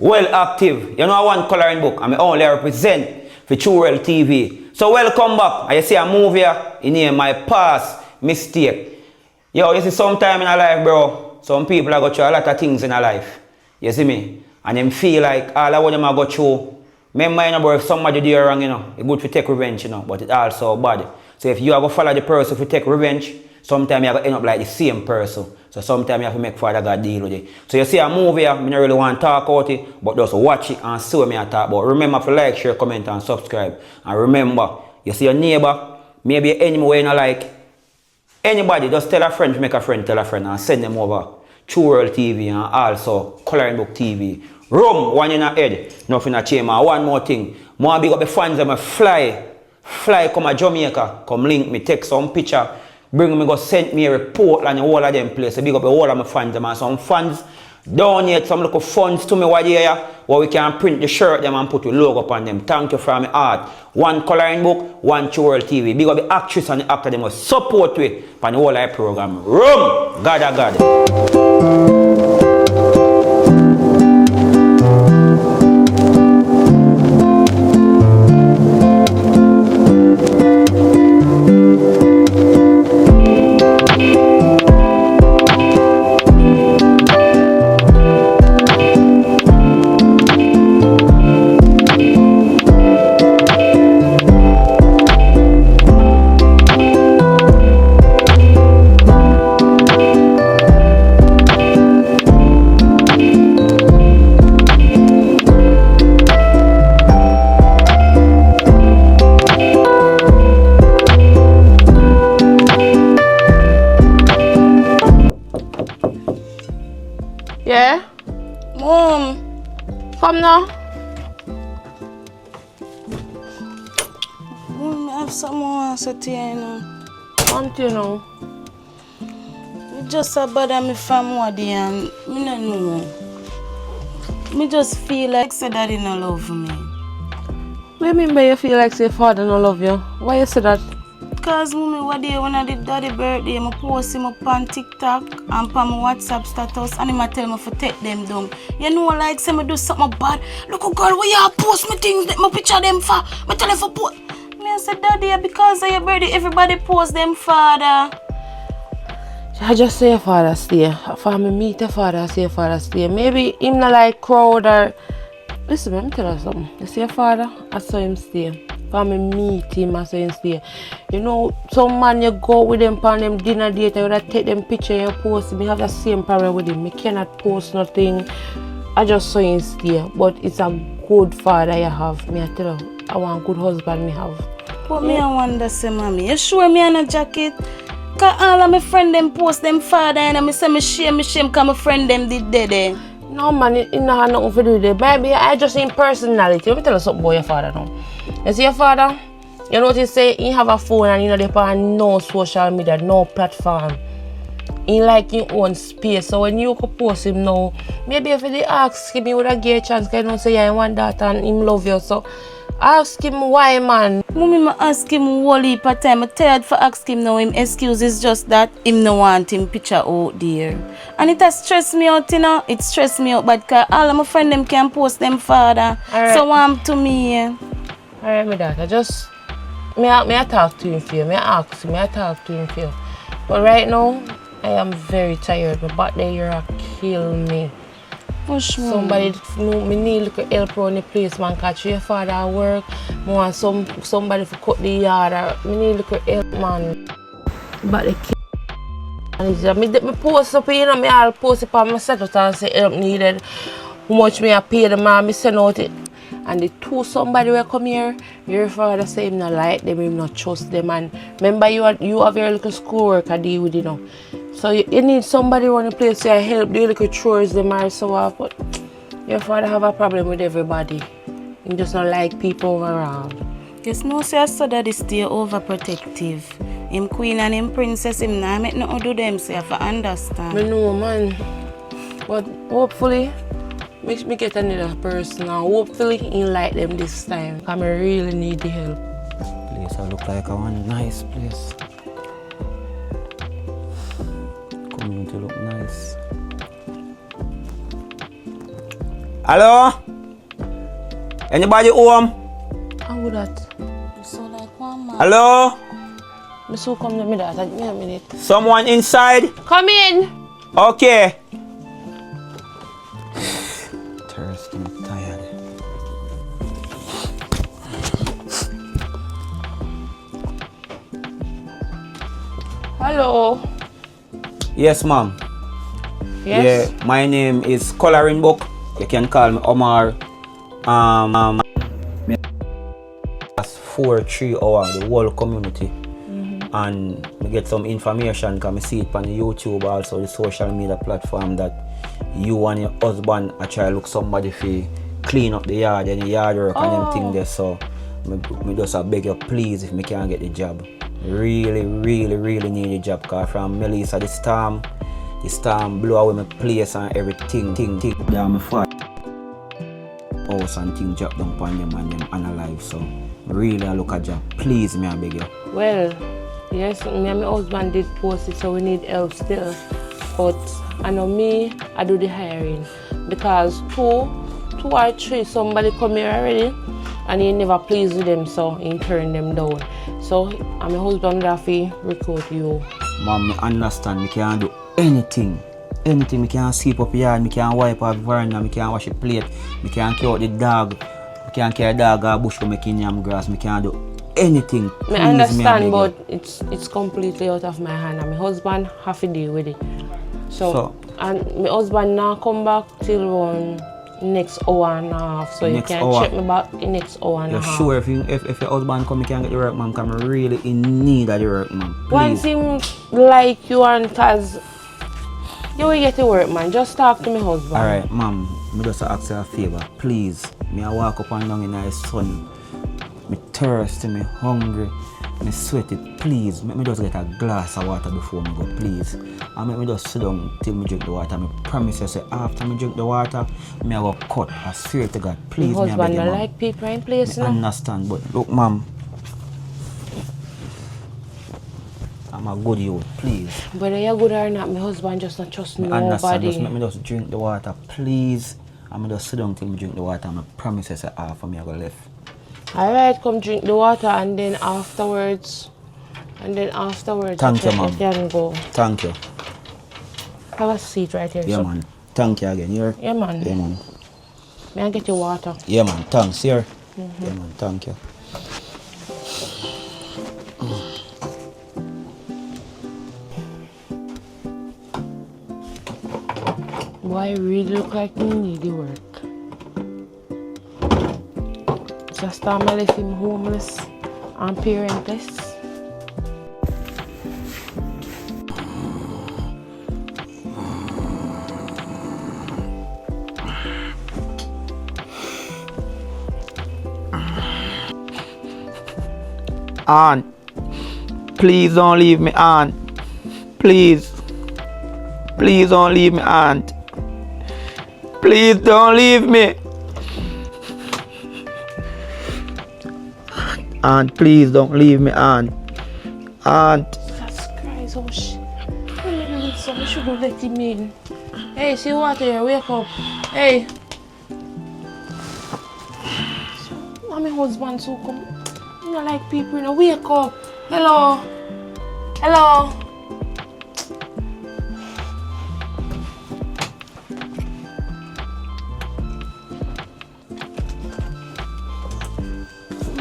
well active. You know I want coloring book and I only represent for Wrld TV. So welcome back. I see a movie in my past mistake. Yo, you see sometime in a life, bro, some people are go through a lot of things in a life. You see me? And them feel like all I want them to go through. Remember, you know, bro, if somebody do you wrong, you know, it's good to take revenge, you know, but it's also bad. So if you are going to follow the person to take revenge, sometimes you are going to end up like the same person. So sometimes you have to make Father God deal with it. So you see a movie, I don't really want to talk about it, but just watch it and see what I talk about. Remember to like, share, comment and subscribe. And remember, you see your neighbor, maybe your enemy where you don't like, anybody, just tell a friend to make a friend, tell a friend and send them over to Wrld TV and also Coloring Book TV. Rum, one in a head, nothing a chamber. One more thing, more big up the fans of me fly come to Jamaica, come link me, take some picture, bring me go send me a report and all of them place. Big up the whole of my fans and some fans donate some little funds to me what here, where we can print the shirt them and put the logo upon them. Thank you from my heart. One coloring book, one Wrld TV. Big up the actress and the actor them must support with on the whole of the program. Rum! God. Yeah? Mom, come now. Mom, I have someone to tell you now. Want you know? You just bother me from what day and me don't know. Me just feel like say daddy no love me. What do you mean by you feel like your father no love you? Why you say that? Because mommy, what day when I did daddy birthday, I post him up on TikTok and on my WhatsApp status and he tell me to take them down. You know, like say me do something bad. Look, girl, where you post me things, my picture them for? Me tell him for post. Me I said, daddy, because of your birthday, everybody post them father. I just say your father stay. For me meet your father, I say your father stay. Maybe him not like crowd or... Listen, let me tell you something. You see your father, I saw him stay. For me meet him, I saw him stay. You know, some man you go with them on them dinner date, you would take them picture and you post him. I have the same problem with him. I cannot post nothing. I just saw him stay. But it's a good father you have. Me I tell you, I want a good husband me have. But me I wonder say, mommy, you sure me on a jacket? Cause all of my friend them post them father and I say me shame cause my friend them did dead. No man, it don't have nothing to do with it. Maybe I just in personality. Let me tell you something about your father now. You see your father, you notice say he have a phone and you know they on no social media, no platform. He like his own space. So when you could post him now, maybe if they ask him, he would have get a chance because you don't say yeah, you want that and him love you. So ask him why, man. Mommy, I ask him whole heap of time. I'm tired for ask him now. Him excuse is just that him no want him picture out there. And it has stressed me out, you know. It stressed me out, but all of my friends them can post them father. Right. So to me. Alright, my daughter, just may I talk to him for you. May I ask you, may I talk to him for you. But right now, I am very tired. My back there you're kill me. Somebody me need to help around the place, man, catch your father at work. I want somebody to cut the yard or me need to help, man. But the kid me post up, you know, me I'll post it on my status and say help needed. How much me I pay the man, me send out it. And the two somebody will come here, your father say him not like them, him not trust them. And remember you have your little schoolwork I deal with, you know. So you need somebody around the place to help do little chores them or so off. But your father have a problem with everybody. He just not like people around. Yes, no, sir, so that is still overprotective. Him queen and him princess, him not make nothing do them, so you have to understand. I know, man. But hopefully, makes me get another person and hopefully he like them this time. Because I really need the help. Place I look like one nice place. Community look nice. Hello? Anybody home? How would that? So like one man. Hello? Me so come to me that. Give me a minute. Someone inside? Come in. Okay. Thirsty, I'm tired. Hello. Yes, ma'am. Yes. Yeah, my name is Coloring Book. You can call me Omar. That's 4-3 hour the whole community. And we get some information because I see it on the YouTube, also the social media platform, that you and your husband are trying to look somebody for clean up the yard and the yard work and everything there. So me just beg you, please, if me can get the job. Really need the job, because from Melissa the storm blew away my place and everything. Down my foot house and things drop down upon them and them unalive. So really I look at job. Please, me I beg you. Well, yes, me and my husband did post it, so we need help still. But I know me, I do the hiring. Because two or three, somebody come here already and he never pleased with them, so he turned them down. So and my husband have to recruit you. Mom, me understand, me can't do anything. Anything, me can't sweep up yard, me can't wipe up veranda, me can't wash a plate, me can't carry out the dog, me can't carry a dog or bush to make yam grass, me can't do anything. I understand, but it's completely out of my hand and my husband have to deal with it. So and my husband now come back till next hour and a half, so you can check me back in next hour and a half. You're sure if your husband come, you can get the work, ma'am? Because I'm really in need of the work, ma'am. Once him like you and cause you will get to work, man. Just talk to my husband. Alright, ma'am, I just ask you a favor, please. Me I walk up and down in the sun. Me thirsty, me hungry, me sweaty. Please, make me just get a glass of water before me go, please. And make me just sit down till me drink the water. Me promise you, say after me drink the water, me I go cut. I swear to God, please. My me I beg husband you, don't ma'am. like people in place I now. understand, but look, ma'am, I'm a good youth, please. Whether you're good or not, my husband just not trust I understand, nobody. just make me just drink the water, please. I'm just sit down till me drink the water. I promise you, say after me I go left. Alright, come drink the water and then afterwards Thank you, you ma'am. can go. Thank you. Have a seat right here. Yeah, so. man. Thank you again. Here? Yeah, man. Yeah, man. May I get your water? Yeah, man. Thanks. Here? Yeah, man. Thank you. Boy, I really look like me need the work. Just time I left him homeless and parentless. Aunt, please don't leave me, Aunt. Please. Please don't leave me, Aunt. Please don't leave me. Aunt, please don't leave me, Aunt. Aunt. Jesus Christ, oh shit. I should have let him in. Hey, see water here, wake up. Hey. My husband so come. You know, like people, you know, wake up. Hello. Hello.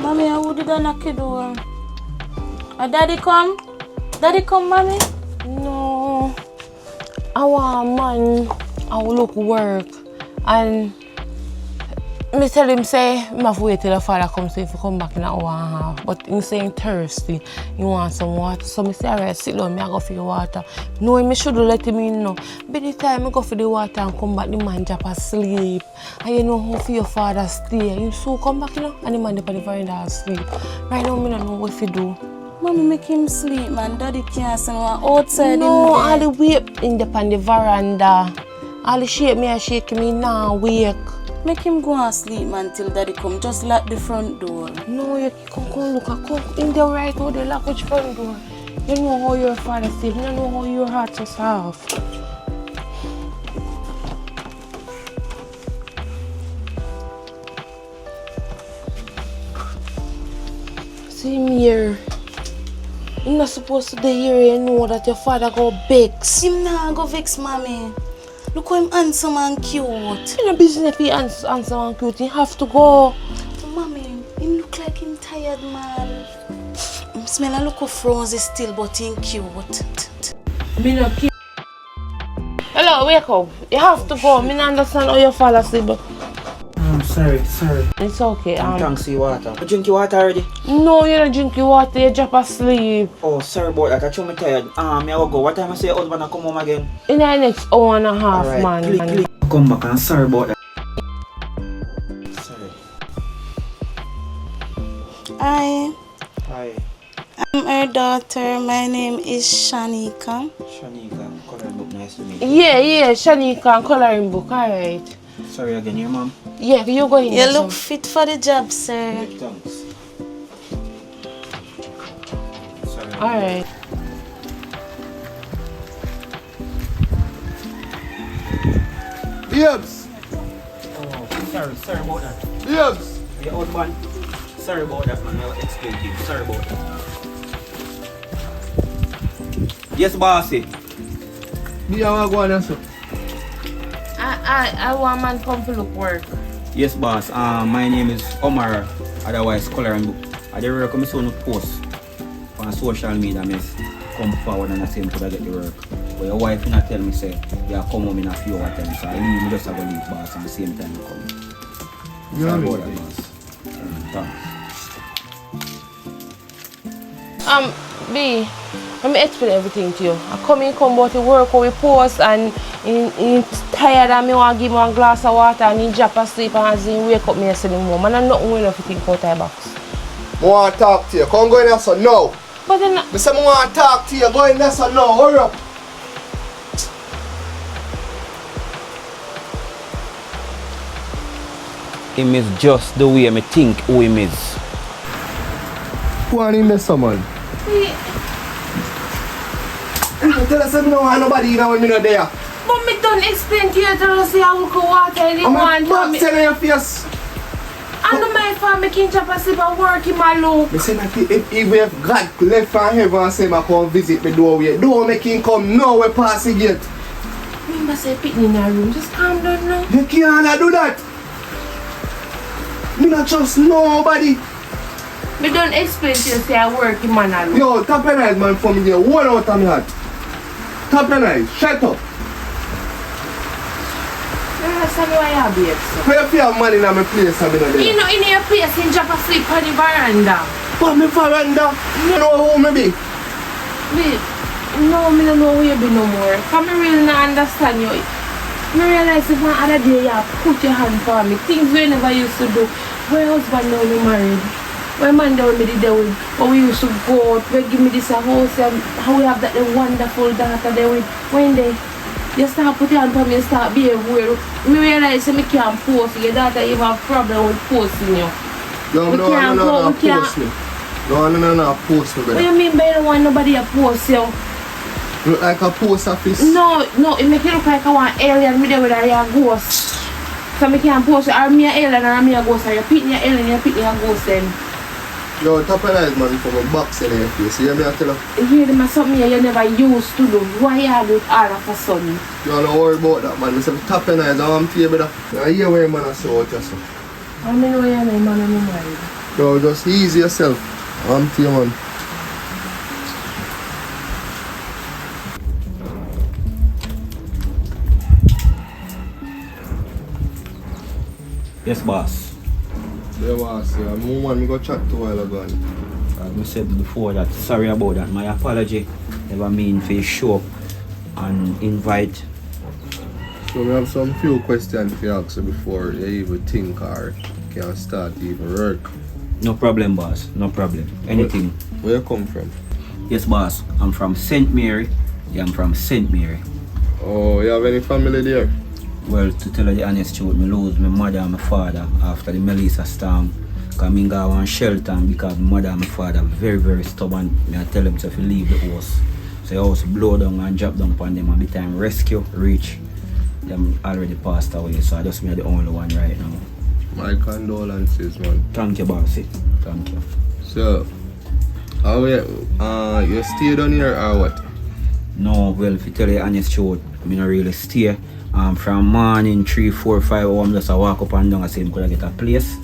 Mommy, who did I knock the door? Daddy come? Daddy come, mommy? No. I want man. I will look work. And me tell him say, I have to wait till the father comes, so if he come back in an hour and a half. But he's saying thirsty, he wants some water. So I say, alright, sit down, I go for the water. No, I should let him in now. By the time I go for the water and come back, the man drop asleep. And you know how for your father stay. You so come back, you know, and the man up on the veranda asleep. Right now, I don't know what to do. Mommy, make him sleep, man. Daddy can't send one outside. No, all the wake in the veranda. All the shake me and shake me now, wake. Make him go and sleep, man, till daddy come. Just lock the front door. No, you come look. Come in the right now, they lock the front door. You know how your father said, you know how your heart is soft. Same here. You're not supposed to be here, you know that your father go vex. Him nah go vex, mommy. Look how him handsome and cute. In a business, if he handsome and cute, you have to go. Mommy, him look like him tired, man. Him smell a look of frozen still, but him cute. Me no cute. Hello, wake up. You have to go. Me not understand how you fall asleep. Sorry. It's okay. Thanks for your water. You drink your water already? No, you don't drink your water. You drop asleep. Oh, sorry about that. I told me tired. Me I will go. What time I say your husband will come home again? In the next hour and a half, Alright, man. click. Come back and sorry about that. Sorry. Hi, Hi. I'm her daughter. My name is Shanika. Shanika, coloring book, nice to meet you. Yeah, Shanika and coloring book. Alright. Sorry again, your mom. Yeah, you go in. You look fit for the job, sir. Thanks. Sorry. Alright. Babes! Oh, sorry about that. Babes! Your husband. Sorry about that, man. I'll explain to you. Sorry about that. Yes, bossy. Me I want to go on and so. I want man come to look work. Yes, boss. My name is Omar, otherwise coloring book. I did work on my son post on social media. I come forward and I say to get the work. But your wife not tell me say you come home in a few hours time, so I leave me just have a leave, boss, and the same time you come. You Sorry know about me? that, boss. Thanks. B, let me explain everything to you. I come about the work how we post and he tired and me want to give him one glass of water and he drop asleep and as he wake up me and say him home. And I'm not going to think out of box. I want to talk to you. Come go in there so now. But then I say I want to talk to you. Go in there so now. Hurry up. Him is just the way I think who him is. Go on in there someone. Tell us I don't want nobody now when I'm not there. but me don't explain to you to say I will go water and he I'm want back me. telling your face. And my family can't drop asleep and work in my look. I say that if God left from heaven and say I come visit me doorway, don't make him come now we pass the gate. Remember say pitney in our room, just calm down now. You can't do that. Me not trust nobody. Me don't explain to you say I work in my room. Yo, tap your eyes man for me there. One out of me heart. Tap your eyes. Shut up. That's why I have it. Where you have money in my place and me not there? You know, in your place, you drop asleep on the veranda. But me veranda. You know who me be? Babe, no, me don't know where you be no more. Because me really not understand you. Me realize if one other day you put your hand for me, things we never used to do. My husband now we married. My man down me the day with, but we used to go out, we give me this a house and how we have that the wonderful daughter there with. When they you start put your hand for me and start being weird. Me realize me can't post your daughter even have problem with posting you. No, post me. No, post me, What brother. do you mean by you don't want nobody to post you? Look like a post office. No, it make you look like I want alien me there with a ghost. So me can't post you, or me a alien or me a ghost, or you pick me a alien, you pick me a ghost then. Yo, tap your eyes man for my box in your face. You hear me I tell you? You hear them as something you never used to do. Why you do it all of a sudden? You don't worry about that man. I say tap your eyes. I want to hear brother. I hear where man I say what you say. I mean, know you're my man and I'm married. Yo, just ease yourself. I'm to you man. Yes, boss. Yeah, boss. Yeah, I'm one me go chat to a while ago. As I said before that, sorry about that. My apology. Never mean for you show up and invite. So we have some few questions to ask you before you even think or can start even work. No problem, boss. No problem. Anything. Where you come from? Yes, boss. I'm from St. Mary. Yeah, I'm from St. Mary. Oh, you have any family there? Well, to tell you the honest truth, I lose my mother and my father after the Melissa storm. Because I go on shelter because my mother and my father are very, very stubborn. I tell them to leave the house. So the house blow down and drop down upon them, and by the time rescue reach, them already passed away. So I just me the only one right now. My condolences, man. Thank you, bossy. Thank you. So, Oh yeah, you stay down here or what? No, well, if you tell you the honest truth, I mean, I really stay. From morning 3, 4, 5 hours, I'm just a walk up and down and say I could get a place.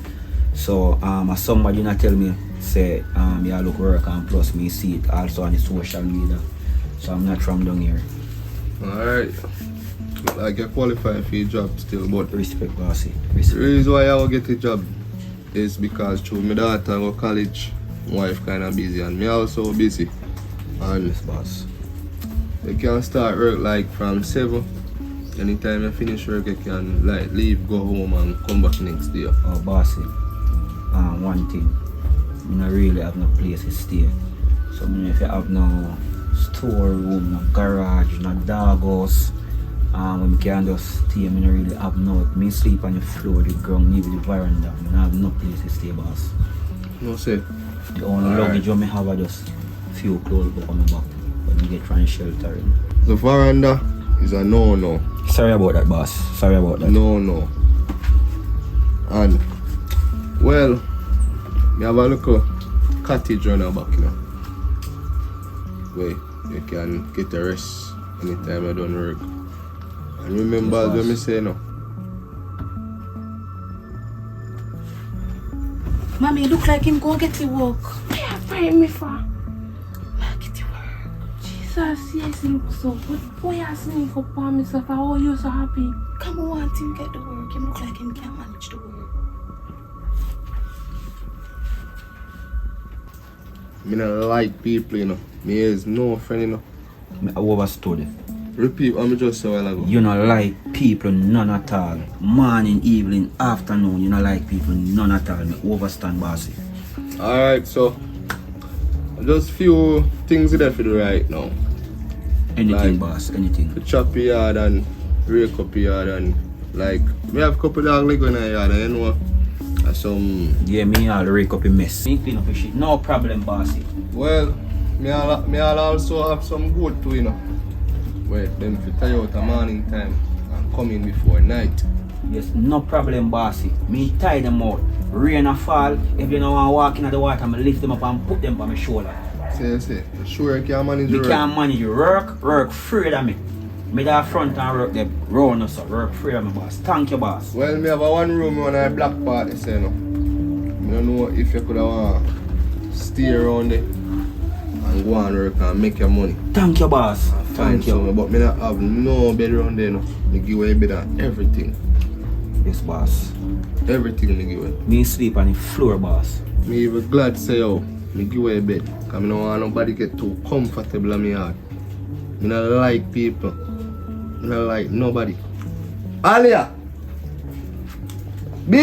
So, somebody not tell me, say, yeah, look work and plus me see it also on the social media. So I'm not from down here. Alright. Like you qualify for your job still, but Respect, bossy. the Respect. reason why I will get a job is because through my daughter go college, my wife kinda busy and me also busy. And Yes, boss. you can start work like from 7. Anytime you finish work you can like leave, go home and come back next day. Oh, bossy. One thing. I don't really have no place to stay. So, if you have no storeroom, no garage, no dog house, when we can just stay, I don't really have no. Me sleep on the floor, the ground, even the veranda. I don't have no place to stay, boss. No say. The only luggage I have are just few clothes up on my back when I get from sheltering. The veranda is a no. Sorry about that, boss. Sorry about that. No. And well, we have a little cottage on our back, you know. Where you can get a rest anytime you don't work. And remember Yes, when me boss. say no. Mommy, look like him go get to work. What you find me for? Get to work. Jesus, yes, he look so good. Why you sneak up on me so far? Oh, you so happy. Come on, want him get to work. Him look like him can't manage the work. Me not like people, you know. Me is no friend, you know. I overstood it. Repeat what me just said a while ago. You don't like people none at all. Morning, evening, afternoon, you don't like people none at all. Me overstand, bossy. Alright, so just few things that for do right now. Anything, Like- boss, anything. To chop your yard and rake up your yard and like we have a couple dog leg in the yard and you know some Yeah, me all rake up a mess. Me clean up your shit. No problem, bossy. well me all also have some goat too, you know. Wait, them fi tie out a morning time and come in before night. Yes, no problem, bossy. Me tie them out. Rain or fall, if you don't want to walk in the water, I lift them up and put them on my shoulder. Say, you sure you can manage Me your can't manage your work free of me. Me that front and work the round us, work free of me, boss. Thank you, boss. Well, me have a one room on a black part, you say no. I don't know if you could have stay around it and go and work and make your money. Thank you, boss. Find Thank you. something, but me not have no bed around there, no. Me give away bed and everything. Yes, boss. Everything me give away. Me sleep on the floor, boss. Me even glad to say, yo, me give away bed. Because I don't want nobody get too comfortable in my heart. Me not like people. Me not like nobody. Alia! B!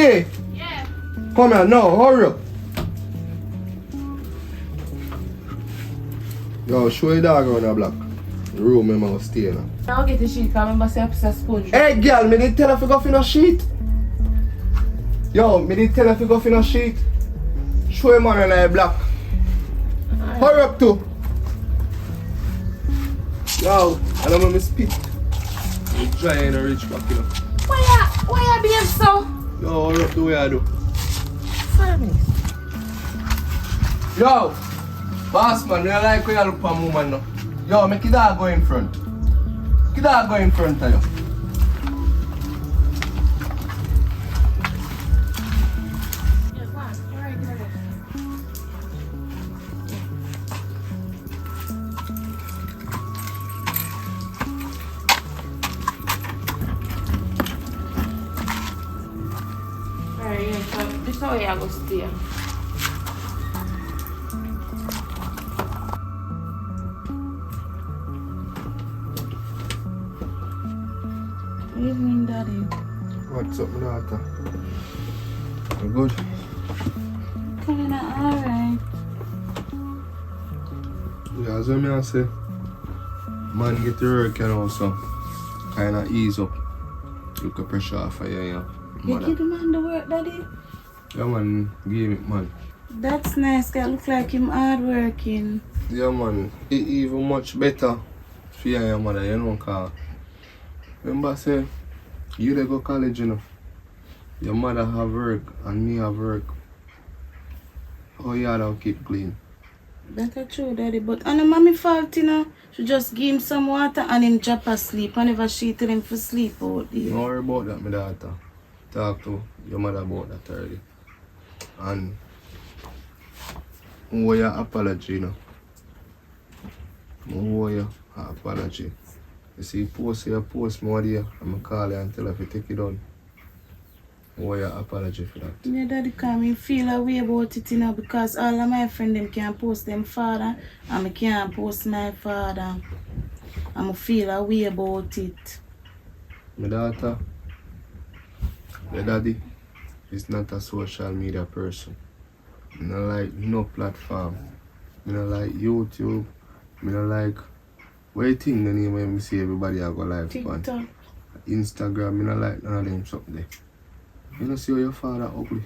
Yeah. Come here, no, hurry up. Yo, show your dog around the block. The room I'm going to stay in. I'll get the sheet, because I remember saying I sponge. Hey girl, me did tell her to go for no sheet. Yo, me did tell her to go for no sheet. Show him on the block. Hurry up too. Yo, I don't know me spit. You try and reach back, you know. Why you behave so? Yo, hurry up the way I do. 5 minutes. Yo, boss man, you like when you look for a woman now. Yo, make your dog go in front. Make your dog go in front of you. Alright, yeah, so this is how I go stay. Evening, Daddy. What's up, my daughter? You good? Kinda alright. Yeah, as I say, man get to work and also kind of ease up. Look the pressure off of you, You mother. give the man the work, Daddy? Yeah, man, give it, man. That's nice, guy. Look like him hard working. Yeah, man, it even much better for you and your mother, you know, cause remember, say, you they go college, you know. Your mother have work and me have work. How you don't keep clean? That's true, Daddy. But and the mommy fault, you know. She just give him some water and him drop asleep. Whenever she tell him for sleep out there. Don't worry about that, my daughter. Talk to your mother about that already. And I owe you an apology, you know. I owe you an apology. You see, you post more there, and I call you and tell her if you take it down. I owe you an apology for that. Yeah, Daddy, can me feel a way about it, you know, because all of my friends them can post them father, and I can't post my father. And I feel a way about it. My daughter, your daddy is not a social media person. I don't like no platform. I don't like YouTube. I don't like what you think the name when we see everybody have a live on. TikTok. Instagram, I don't like none of them something there. You don't see how your father ugly.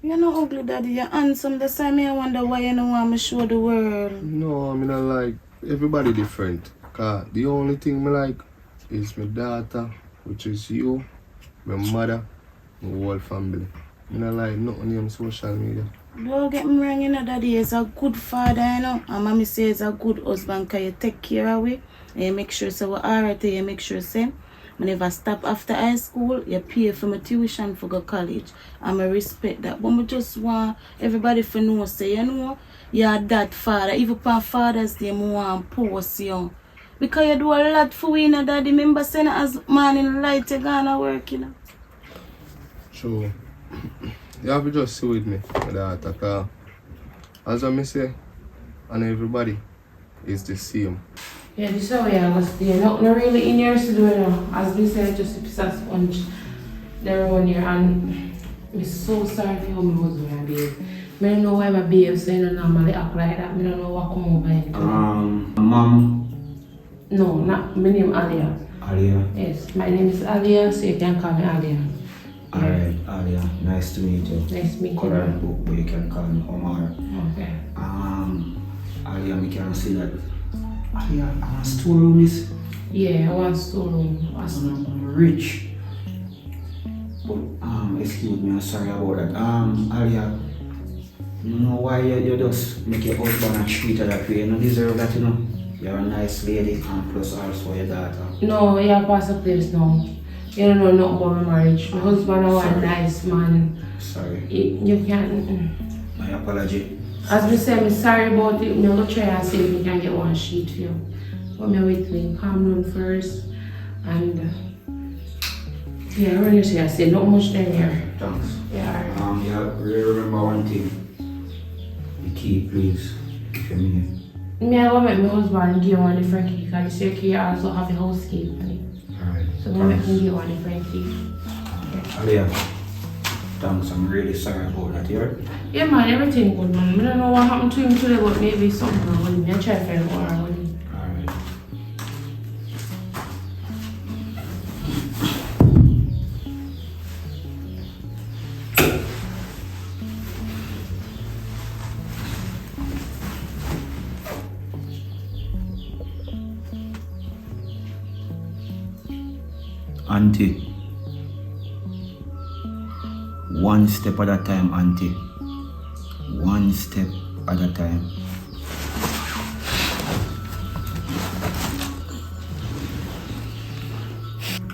You're not ugly, Daddy. You're handsome. That's why I wonder why you don't want me to show the world. No, I don't like everybody different. Cause the only thing I like is my daughter, which is you, my mother, my whole family. I don't like nothing on social media. Don't get me wrong, you know, Daddy is a good father, you know. And Mommy says a good husband because you take care of it. And you make sure so we're alright, you make sure say I never stop after high school, you pay for my tuition for go college. And I respect that. But I just want everybody to know, say, you know, you're that father. Even for Father's Day, I want to post you. Because you do a lot for we, you know, Daddy. Remember saying as man in the light, you're gonna work, you know. So, you have to just sit with me, my daughter, because as I say, and everybody is the same. Yeah, this is how I was there. Not really in yours to do it now. As we said, just a piece of sponge there around here. And I'm so sorry for how my husband behave. I don't know why my babe so you don't normally act like that. I don't know what come over it. Mom. No, not my name Alia. Alia. Yes, my name is Alia, so you can call me Alia. Alright, Alia. Nice to meet you. Nice to meet you. Color book, but you can call me Omar. Okay. Alia, we can see that. Alia, I want storeroom is. Yeah, I want storeroom. I'm rich. But excuse me, I'm sorry about that. Alia, you know why you just make your husband a treat her that way? You don't deserve that, you know. You're a nice lady and plus also your daughter. No, yeah, pass the place now. You don't know nothing about my marriage. My husband is a nice man. Sorry. You can't. My apology. As we say, I'm sorry about it. I'm going to try and see if we can get one sheet for you. But I'm wait till you calm down first. And yeah, when you say I say not much there here. Thanks. Yeah. Yeah, really remember one thing. The key, please. If you mean Me, I will make my husband give one different key because this key also have a house key on it. Alright. So I'm going to make him give one different key. Alia, thanks. I'm really sorry about that, you heard? Yeah, man, everything good, man. I don't know what happened to him today, but maybe something wrong with him. I try to find out what wrong with him. Alright. Auntie. One step at a time, Auntie. One step at a time.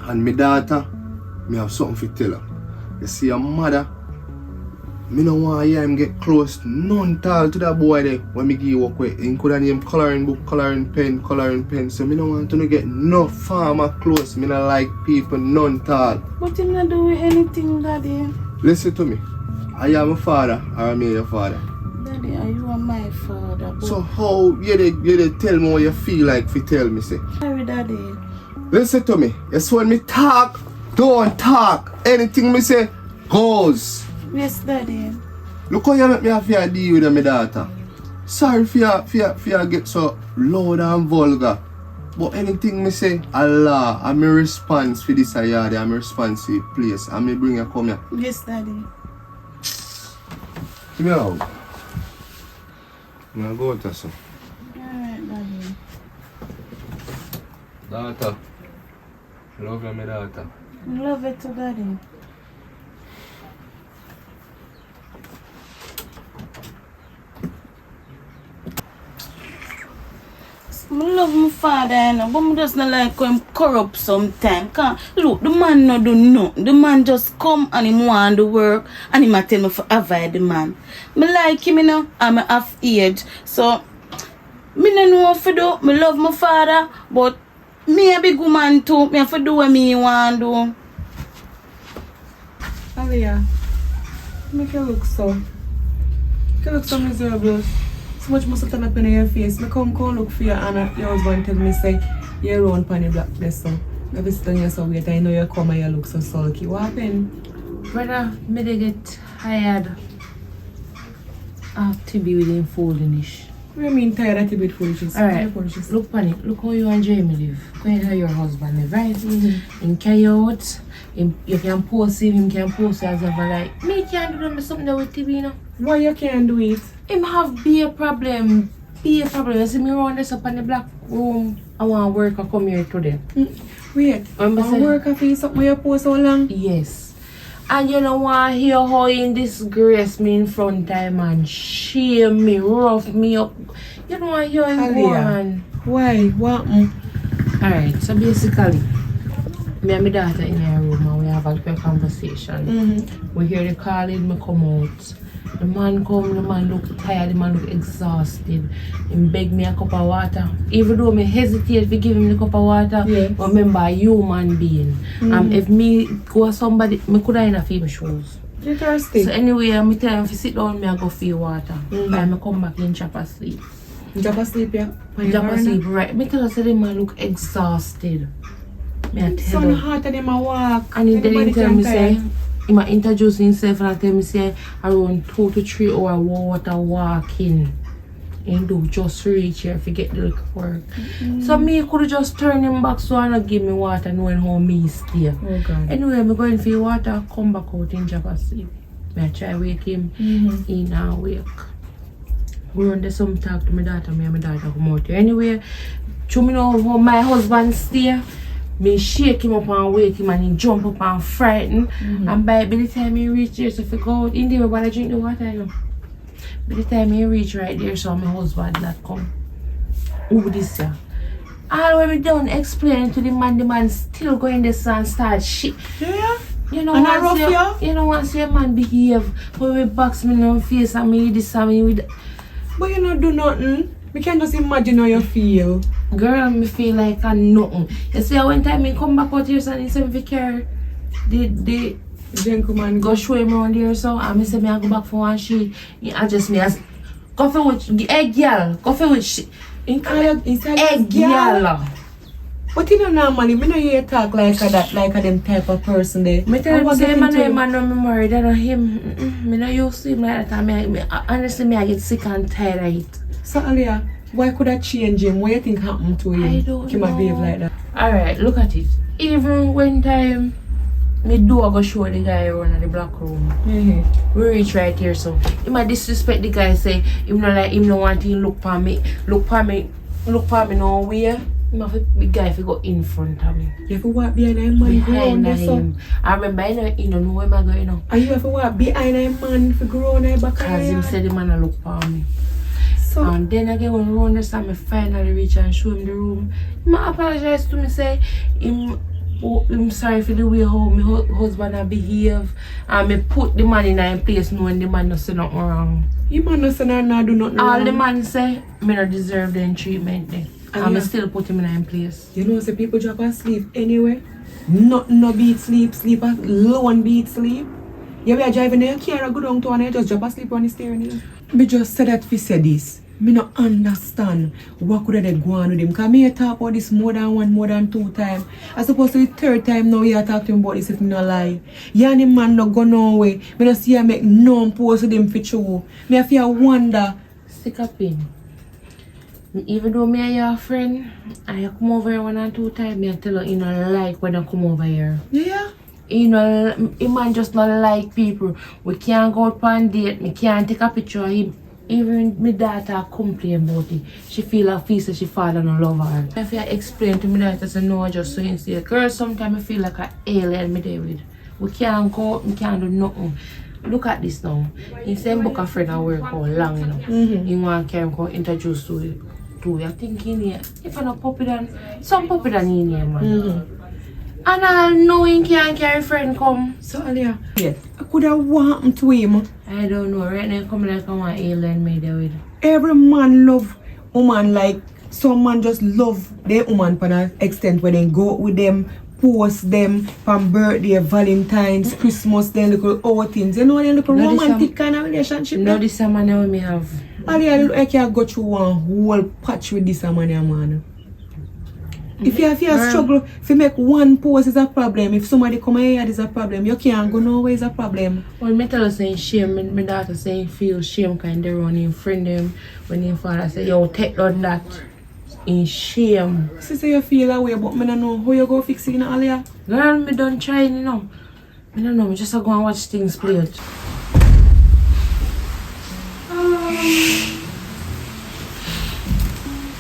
And my daughter, me have something to tell her. You see, your mother, me no want to hear him get close none tall to that boy there when me give work with. He could have named coloring book, coloring pen. So me no want to get no farmer close. Me no like people none tall. But him not do anything, Daddy. Listen to me. I am a father or am I your father? Daddy, are you my father? But So how you tell me what you feel like if you tell me say? sorry, Daddy. Listen to me. Yes, when me talk, don't talk. Anything me say goes. Yes, Daddy. Look how you make me have to deal with my daughter. Sorry for you get so loud and vulgar. But anything me say, Allah, I'm a response for this yard, I'm a response for the place. And me bring you come here. Yes, Daddy. Give me a hug. I'm gonna go to some. Alright, Daddy. Daughter. I love you, my daughter. I love it too, Daddy. love my father, you know, but I just not like how him corrupt sometimes. Cause look, the man no do nothing. The man just come and him want to work and him a tell me to avoid the man. Me like him, you know, I'm half age. So, me no know what to do. Me love my father, but me a big woman too. Me have to do what me want to do. Alia, make you look so. You look so miserable. So much must have turned up in your face. Me come look for you and your husband tell me say you're around pan the blackness so. Maybe sit down so wait. I know you come and you look so sulky. What happened? Brother, me dey get tired of to be within folding-ish. What do you mean tired of to be foolishness? Alright, look pan it. Look how you and Jamie live. Look how your husband live, right? In carry out, you can post him can post as ever like. Me can't do something that with TV, you know. Why you can't do it? Him have be a problem. You see me around this up in the black room. I want to work and come here today. Wait, I work for you something you post so long? Yes. And you know want to hear how you disgrace me in front time and shame me, rough me up. You don't want to hear him go on. Why? What? Alright, so basically, me and my daughter in her room and we have a conversation. We hear the calling, me come out. The man come, the man look tired, the man look exhausted. He beg me a cup of water. Even though me hesitate to give him the cup of water, but remember a human being. If me go somebody, me could have in a few shoes. You thirsty? So anyway, I tell him to sit down, me I go feel water. And I come back in chop asleep. Drop asleep, yeah? Drop asleep, right. Me tell her say the man look exhausted. Me I tell Son her. heart and him a walk. And he then tell me say, he might introduce himself and tell me say around 2 to 3 hours water walking. And do just reach here if you get the work. So me could just turn him back so I not give me water knowing how me stay. Oh God. Anyway, I'm going for water, come back out in job asleep. I try wake him, he now wake. Go on there some talk to my daughter, me and my daughter come out here. Anyway, you know how my husband stay. Me shake him up and wake him and he jump up and frighten. And by the time he reach there, so if he go out in there, while I drink the water, you know. By the time he reach right there, so my husband that come. Who this year? All when we done explaining to the man still going this and start shit. Yeah? You know And once rough you, you know once your man behave, when we box me in the face and me this and me with. But you not do nothing. We can just imagine how you feel. Girl, me feel like I'm nothing. You see, one time I come back out here and he said, Vicar, the gentleman go show him around here, so I say, I go back for one sheet. He adjust me as coffee with egg girl, coffee with shit. Egg girl. But you know normally, me no hear talk like that, like a them type of person there. Me tell him, say, man, no me married, and him, me no used to him like that. Honestly, I get sick and tired of it. So Alia, why could I change him? What do you think happened to him? I don't He might behave like that. Alright, look at it. Even when time me do I go show the guy around in the black room. We reach right here, so he might disrespect the guy, say him no like him no want him look for me no way. Him have the guy if he go in front of me. You have to walk behind him man Behind grown him. I remember you know where am I going now. And you have to walk behind him man if you grow on him back. Cause him said the man a look for me. So And then again when we run this time I finally reach and show him the room. He apologize to me, say I'm sorry for the way how my husband a behave, and me put the man in a place knowing the man no say nothing wrong. you man no say no do nothing All wrong. the man say me no deserve the treatment there. And me still put him in a place. You know say people drop asleep anyway. Nothing no beat sleep alone beat sleep. You be driving there, you can't go down to and you just drop asleep on the steering wheel. Me just said that fi say this. Me no understand what could they go on with him. Because me talk about this more than 2 times. I suppose the 3rd time now you talk to him about this if me no lie. You and the man no go no way. Me no see you make no post with him for true. Me have to wonder. Stick a pin. Even though me and your friend, I come over here 1 or 2 times, me tell you know like when I come over here. Yeah. You know, a man just not like people. We can't go out on date, me can't take a picture of him. Even my daughter complain about it. She feel her face that she fall and love her. If you explain to me that I say no, just so you see, girl, sometimes I feel like an alien me there with. We can't go out, we can't do nothing. Look at this now. He said book a friend and work how long, you know. He want to come introduce to too. You think in here, if I'm not puppy than, some puppy than in here, man. And I know he can't carry friend come. So, Alia, yes. I could have what happened to him. I don't know. Right now, coming like I want alien me there with. Every man love woman like some man just love their woman to an extent where they go out with them, post them from birthday, Valentine's, Christmas, then little outings. You know, them little romantic kind of relationship. No, this a man I me have. Alia, I can go through one whole patch with this man. If you struggle, if you make one post is a problem. If somebody come here, is a problem. You can't go nowhere, is a problem. Well, me tell her saying shame, my daughter saying feel shame kind of run in friend them when your father say, yo, take on that in shame. Sister, you feel that way, but I don't know how you go fix it, Alia. Girl, me done trying, you know. I don't know, me just go and watch things play out.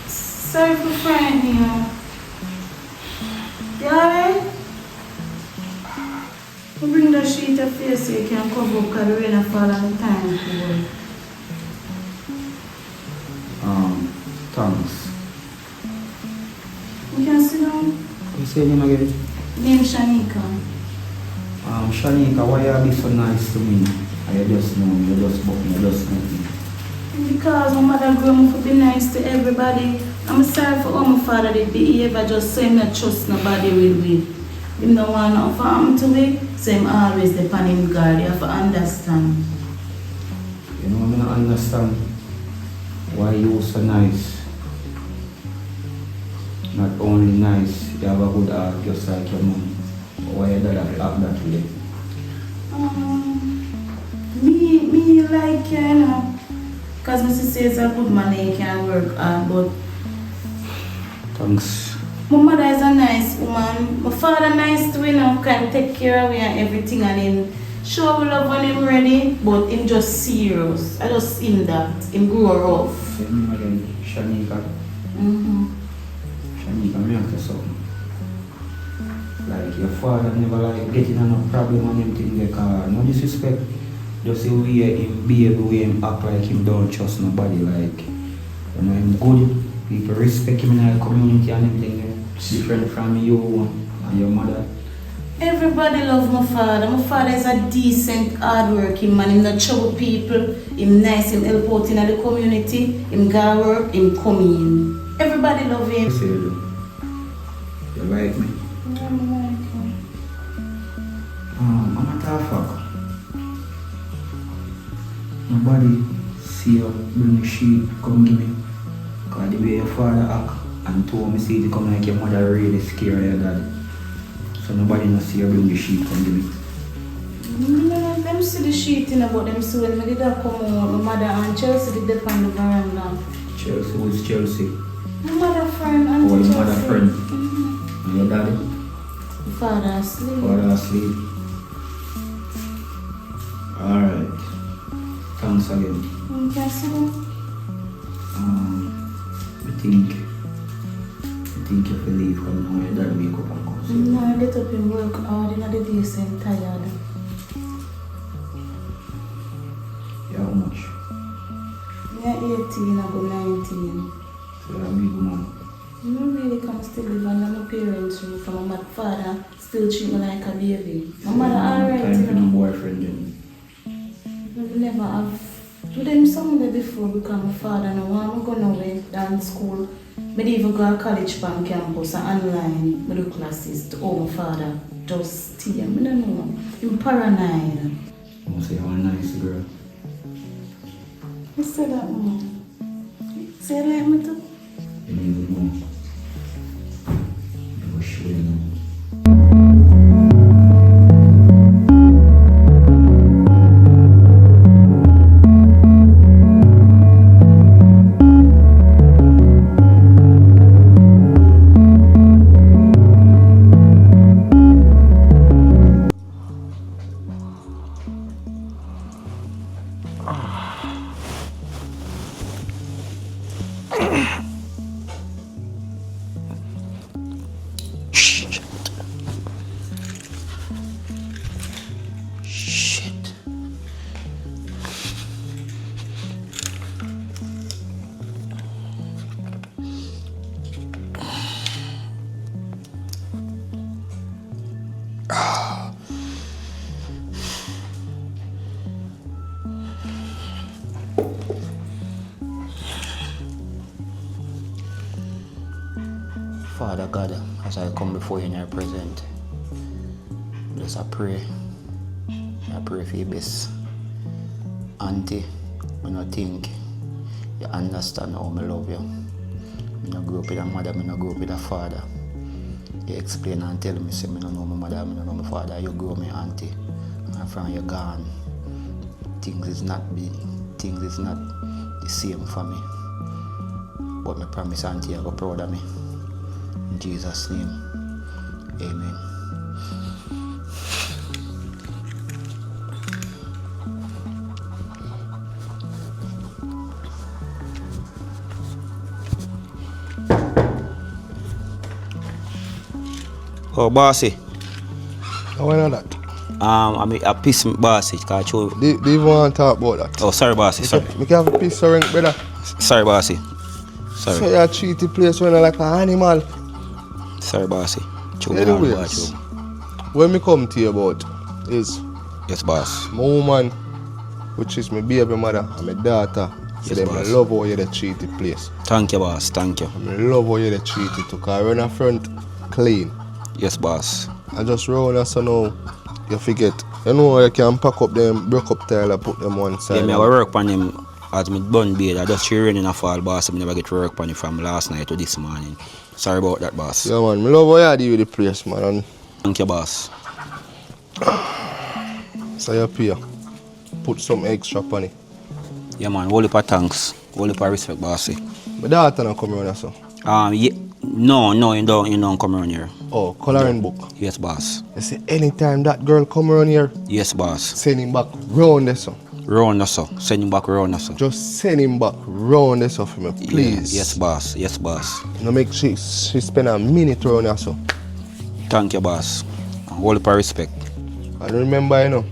Sorry for frightening you. You alright? We bring the sheet of face so you can cover up because the rain fall on the time. Thanks. You can sit down. You say your name again? Name Shanika. Shanika, why you be so nice to me? I just know me, you just book me, you just know me. Because my mother grew up to be nice to everybody. I'm sorry for all my father did behave. I just say not trust nobody will be. Him no want nothing for him to be, so him always depend him guard. You have to understand. You know, I don't understand why you so nice. Not only nice, you have a good heart just like your mom. Why you dad act that way? Me like you know. Because my sister is a good man and he can work hard, but Thanks. my mother is a nice woman. My father nice too, you know, can take care of me and everything and him show love when him ready, but him just serious. I just seen that. Him grow rough. Say me again, Shanika. Shanika, me have to something. Like your father never like getting on a problem on him thing like no disrespect. Just the way him behave, the way him act like him don't trust nobody. Like, you know, him good. People respect him in the community and everything. Different from you and your mother. Everybody love my father. My father is a decent, hard-working man. Him not trouble people. Him nice. Him help out in the community. Him go work. Him come in. Everybody love him. Say you like me? Yeah, I like him. I'm a tough fuck. Nobody see you bring the sheep, come give me. Because the way your father act and told me see it come like your mother really scared of your dad. So nobody not see you bring the sheep, come give me. No, them see the sheet in about them so when I did that come out, my mother and Chelsea did that on the veranda. Chelsea, who is Chelsea? My mother friend and Oh, your Chelsea. mother friend. And your daddy? My father asleep. Father asleep. Alright. Thanks again. You can see them. I think you will leave because now your dad wake up and come see you. No, I get up and work hard in the day, so I'm tired. Yeah, how much? I'm 18, I go 19. So you're a big woman. I don't really come still live under my parents' roof, and my father still treat me like a baby. My mother alright, Time you for no know. boyfriend then. We never have. With them someday before because my father no want me go nowhere dance school. I even go to college from campus and online. I do classes to all my father. Just stay. I don't know. I'm paranoid. You say you're a nice girl. You say that, Mom? Say that like me too? You need to know. You will show you know. Father God, as I come before you in your presence, just I pray for your best. Auntie, I don't think you understand how I love you. I don't grow up with a mother, I don't grow up with a father. You explain and tell me, say, I don't know my mother, I don't know my father. You grow me auntie, and from you gone, things is not the same for me. But I promise auntie, you go proud of me. In Jesus' name, amen. Oh, bossy. Why not that? I mean, I piss me, bossy. Can't show. Do you even want to talk about that? Oh, sorry, bossy. Sorry. We can have a piece of ring, brother. Sorry, bossy. Sorry. So you treat the place when like an animal. Sorry, bossy. Anyways, when me come to you about is Yes, boss. my woman, which is my baby mother and my daughter. So Yes, I boss. love how you dey treat the place. Thank you, boss. Thank you. I love how you dey treat it too, because run a front clean. Yes, boss. I just round us so now you forget. You know you can pack up them, break up tile and put them one side. Yeah, me I work on him as me bun beard. I just rain in a fall, boss. I never get to work on him from last night to this morning. Sorry about that, boss. Yeah man, I love how you deal with the place, man. And Thank you, boss. so you pay. Put some extra on it. Yeah, man. Whole heap of thanks. Whole heap of respect, bossy. My daughter not come around so. Yeah. No, you don't come around here. Oh, coloring book. Yes, boss. You see, anytime that girl come around here, Yes, boss. send him back round there, so. Round us up. Send him back round us up. Just send him back round there, so for me, please. Yeah, yes, boss. Yes, boss. No make she spend a minute around there, so. Thank you, boss. Whole heap of respect. And remember, you know,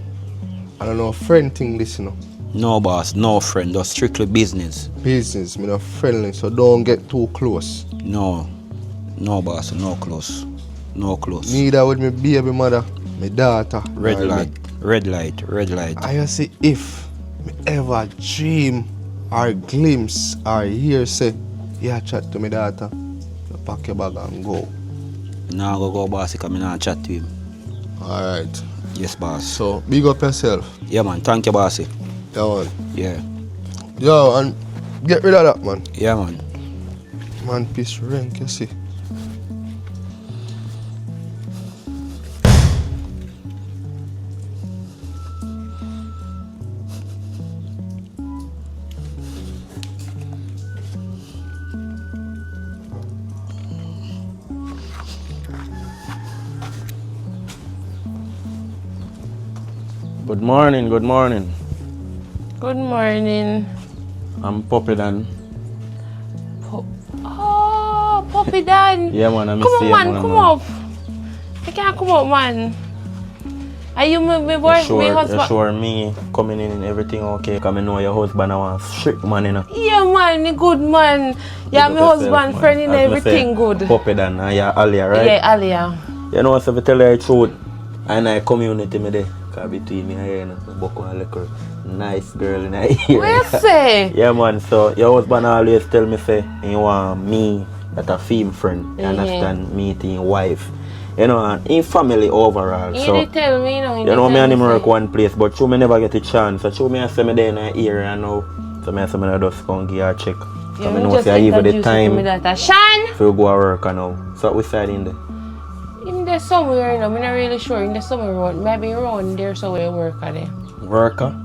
I don't know a friend thing this, you know. No, boss. No friend. Just strictly business. Business, me not friendly, so don't get too close. No, boss. No close. No close. Neither with my baby mother, my daughter. Red nor light. me. Red light. Red light. I see if me ever dream or glimpse or hear say, yeah, chat to my daughter, you pack your bag and go. Now go, boss. Because I not chat to him. Alright. Yes, boss. So, big up yourself. Yeah, man. Thank you, bossy. Yeah, man. Yeah. Yo, and get rid of that, man. Yeah, man. Man, piece rank, you see. Good morning, good morning. Good morning. I'm Puppy Dan. Oh, Puppy Dan. Yeah, man, I'm Come on, man, come up. I can't come up, man. Are you my boy, my husband? You sure me coming in and everything okay? Because I know your husband, I want strict man, you know. Yeah, man, the good man. Yeah, my husband, friend, and everything good. Puppy Dan, and you're Alia, right? Yeah, Alia. You know, so if I tell you the truth, and I community me there. Because between me and you, you know, Boko and little nice girl in here. What you say? Yeah, man, so your husband always tell me, say, you want me, that a female friend, you understand, me to your wife. You know, and in family overall. You so, did tell me, you know. You know, me and him work one place, but you may never get a chance. So, you may say me there in the area now. So, I say me just go and give her a check. Yeah, I know say even the time Shan! for you go to work now. So, we side in there. In there somewhere, you know, I'm not really sure. In there somewhere, maybe around there somewhere work at there. Worker?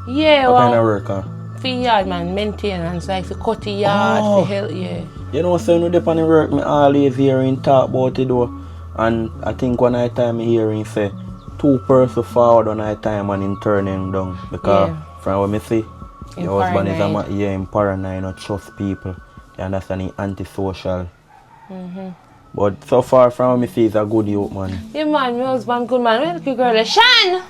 Yeah, What kind of well, worker? for yard, man, maintenance, like for cut the yard, Oh. for help, yeah. You know, so when you on the work, me always hearing talk about it though. And I think one night time hearing say, 2 persons forward one night time and in turning down. Because from what me see, In your husband is paranoid. in paranoid, not trust people. You understand, he antisocial. But so far from what me see, he's a good youth, man. Yeah, man, my husband, good man. Where the girl is? Shan!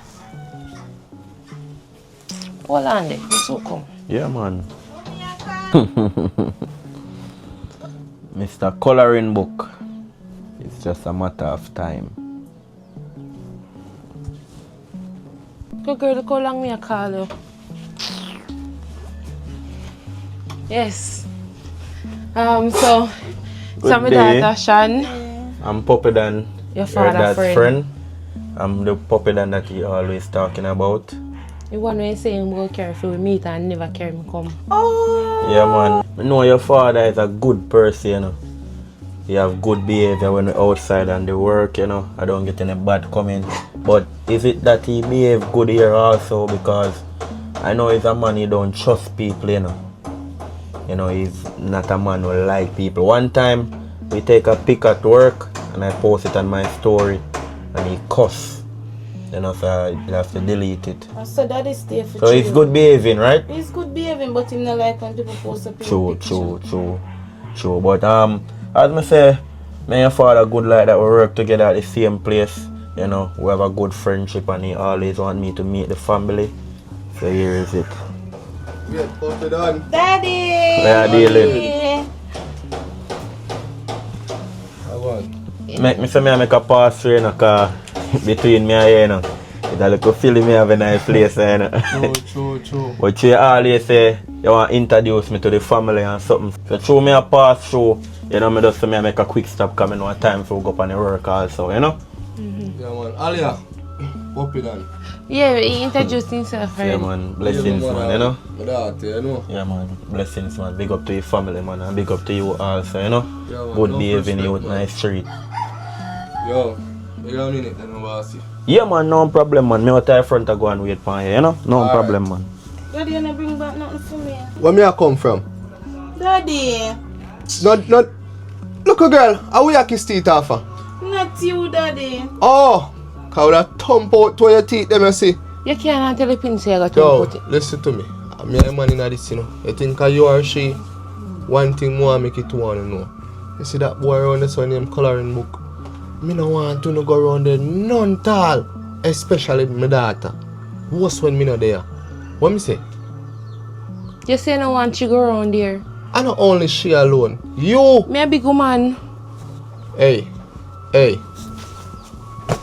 Hold on there, so come. Yeah, man. Mr. Coloring Book. It's just a matter of time. Good girl, look how long me I call you. Yes. So So my day. daughter Shan, I'm Puppy Dan, your father dad's friend. I'm the Puppy Dan that he always talking about. You want to say him go carry for we meet and never carry me come. Yeah, man. I know your father is a good person, you know. He have good behavior when we're outside and the work, you know. I don't get any bad comment. But is it that he behave good here also? Because I know he's a man, he don't trust people, you know. You know, he's not a man who like people. One time, we take a pic at work and I post it on my story and he cuss. You know, so I have to delete it. So that is stay for So he's good behaving, right? He's good behaving, but him not like when people post a picture. True. But as I say, me and your father good like that. We work together at the same place. You know, we have a good friendship and he always want me to meet the family. So here is it. Yeah, put it on. Daddy! Where are you dealing? Make me say me make a pass through in a car between me and you, you know. It's a little feeling me have a nice place, you know. True. But you always say you want to introduce me to the family and something. So through me a pass through, you know, me just say me make a quick stop coming one time for go up on the work also, you know? Yeah, man. Alia, pop it on. Yeah, he introduced himself, right? Yeah, man. Blessings, man, you know? My daughter, you know? Yeah, man. Blessings, man. Big up to your family, man. And big up to you also, you know? Yeah, man. Good No behaving, you respect, man. nice street. Yo, you got a minute then, bossy. Yeah, man. No problem, man. Me out there front to go and wait for you, you know? No All problem, man. Daddy, you not bring back nothing for me. Where me I come from? Daddy! Not. Look, a girl. How we a kiss teeth off her? Not you, Daddy. Oh! Cause that thump out to your teeth, them you see. You can't tell the pin say I got to Yo, put it. listen to me. I'm a man in this, you know. You think you or she, one thing more make it want to know. You see that boy around the sun named coloring book? Me no want to no go around there none tall. Especially my daughter. Worse when me not there. What me say? You say no want you go around there. I not only she alone. You! Me a big woman. Hey.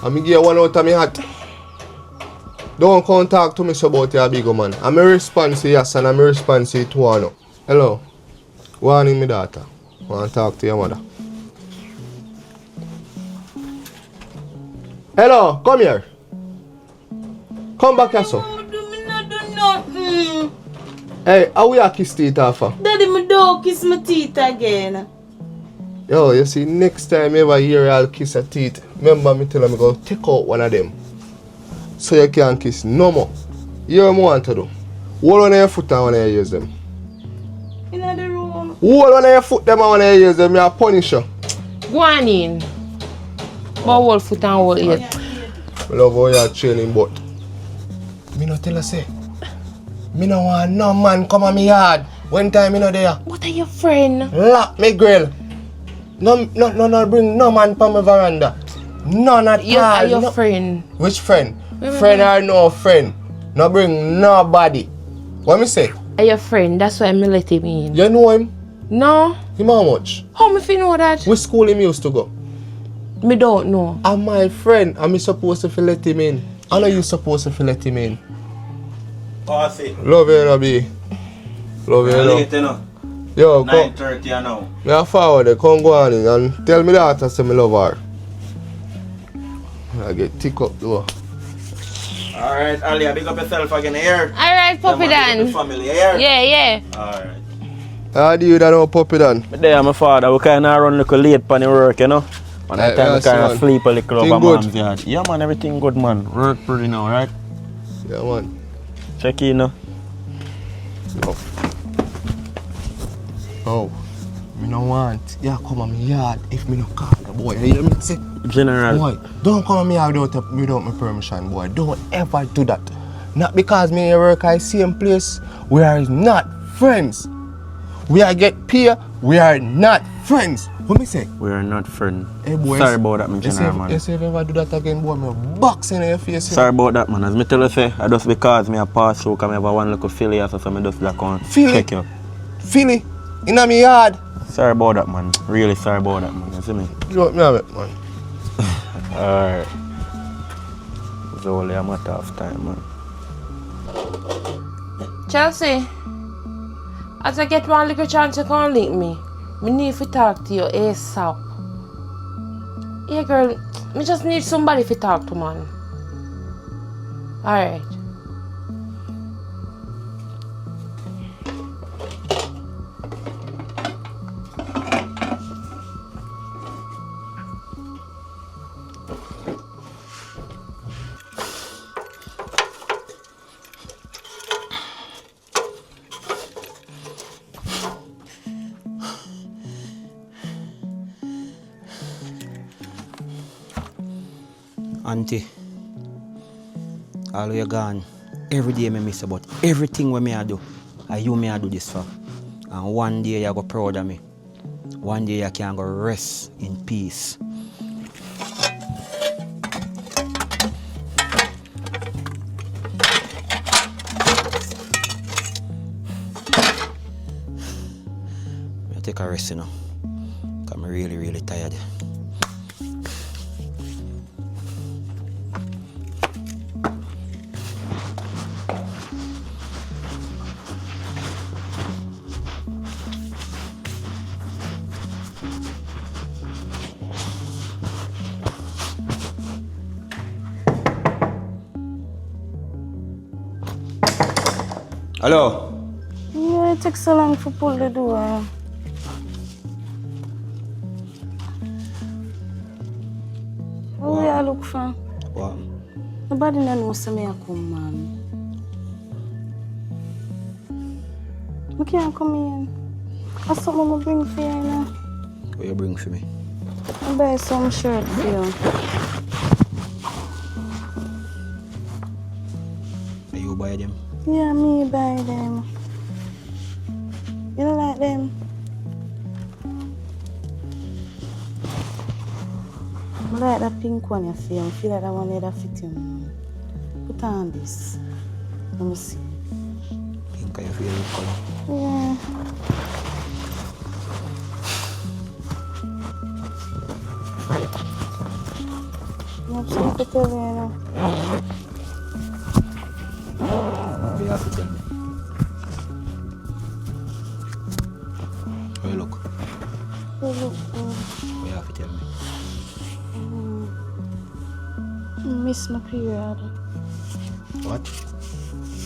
I'm give you one out of my hat. Don't come talk to me so about your big man. I'm a response to yes and I'm a response to Tuano. Hello. Warning me daughter. Want to talk to your mother. Hello, come here. Come back here, so. Me not do nothing. Hey, how we a kiss teeth off her? Daddy, me don't kiss my teeth again. Yo, you see, next time you ever hear I'll kiss her teeth, remember me tell me go take out one of them. So you can't kiss no more. You know what I want to do? Hold on your foot and when you use them. In the room. Hold on your foot them and when you use them, you punish you. Go on in. But hold foot and hold ear. I love how you're training, but me no tell her say, me no want no man come on me yard. One time me no there. What are your friend? Lock me grill. No bring no man from my veranda. None at You all. are your No- friend. Which friend? Wait. Friend or no friend? No bring nobody. What me say? Are your friend? That's why me let him in. You know him? No? Him how much? How me feel know that? Which school him used to go? Me don't know. I'm my friend. Am I supposed to let him in? I know you supposed to let him in. Pass it. Love you, Nabi. Love you, Late, know. you know. Yo, come. 9:30 now. Me a forward there. Come go on in and tell me that I say me love her. I get tick up though. Alright, Alia, big up yourself again here. Alright, Puppy Dan. Family here. Yeah. Alright. How do you that know puppy done? But there, my father, we kind of run a little late for the work, you know. When I time we kind of man. sleep a little Thing over good? mom's yard. Yeah, man, everything good, man. Work pretty now, right? Yeah, man. Check in, no? Oh, me no want. Yeah, come on me yard if me no call the boy. You hear me say? General. Boy, don't come on me yard without my permission, boy. Don't ever do that. Not because me and work at the same place. We are not friends. We are get paid. We are not friends. What me say? We are not friends. Hey, boy. Sorry about that, my You general, man. You say if you ever do that again, boy, me box in your face. Sorry about that, man. As me tell you, say, I just because me a pass through, because I have one little failure, so me just like on Feel check it? you. Feel it? In my yard. Sorry about that, man. Really sorry about that, man. You see me? You want me have it, man? Alright. It's only a matter of time, man. Chelsea. As I get one little chance, you can't link me. Me need to talk to you ASAP. Yeah, girl, me just need somebody to talk to, man. Alright. Auntie, all you gone. Every day me miss you, but everything what me I do, you me I do this for. And one day you go proud of me. One day you can go rest in peace. I take a rest, you know, because I'm really tired. Hello? Yeah, it takes so long to pull the door. What do you look for? What? Nobody knows me I come, man. I can't come in. What's something I bring for you now? What you bring for me? I buy some shirt for you. Are you buy them? Yeah, me buy them. You don't like them? I like that pink one you feel. I feel like that one that fit you. Put on this. Let me see. Pink, you feel it color? Yeah. You have something to tell me now. What you have to tell me? How you look? You look What you have to tell me? I miss my period. What?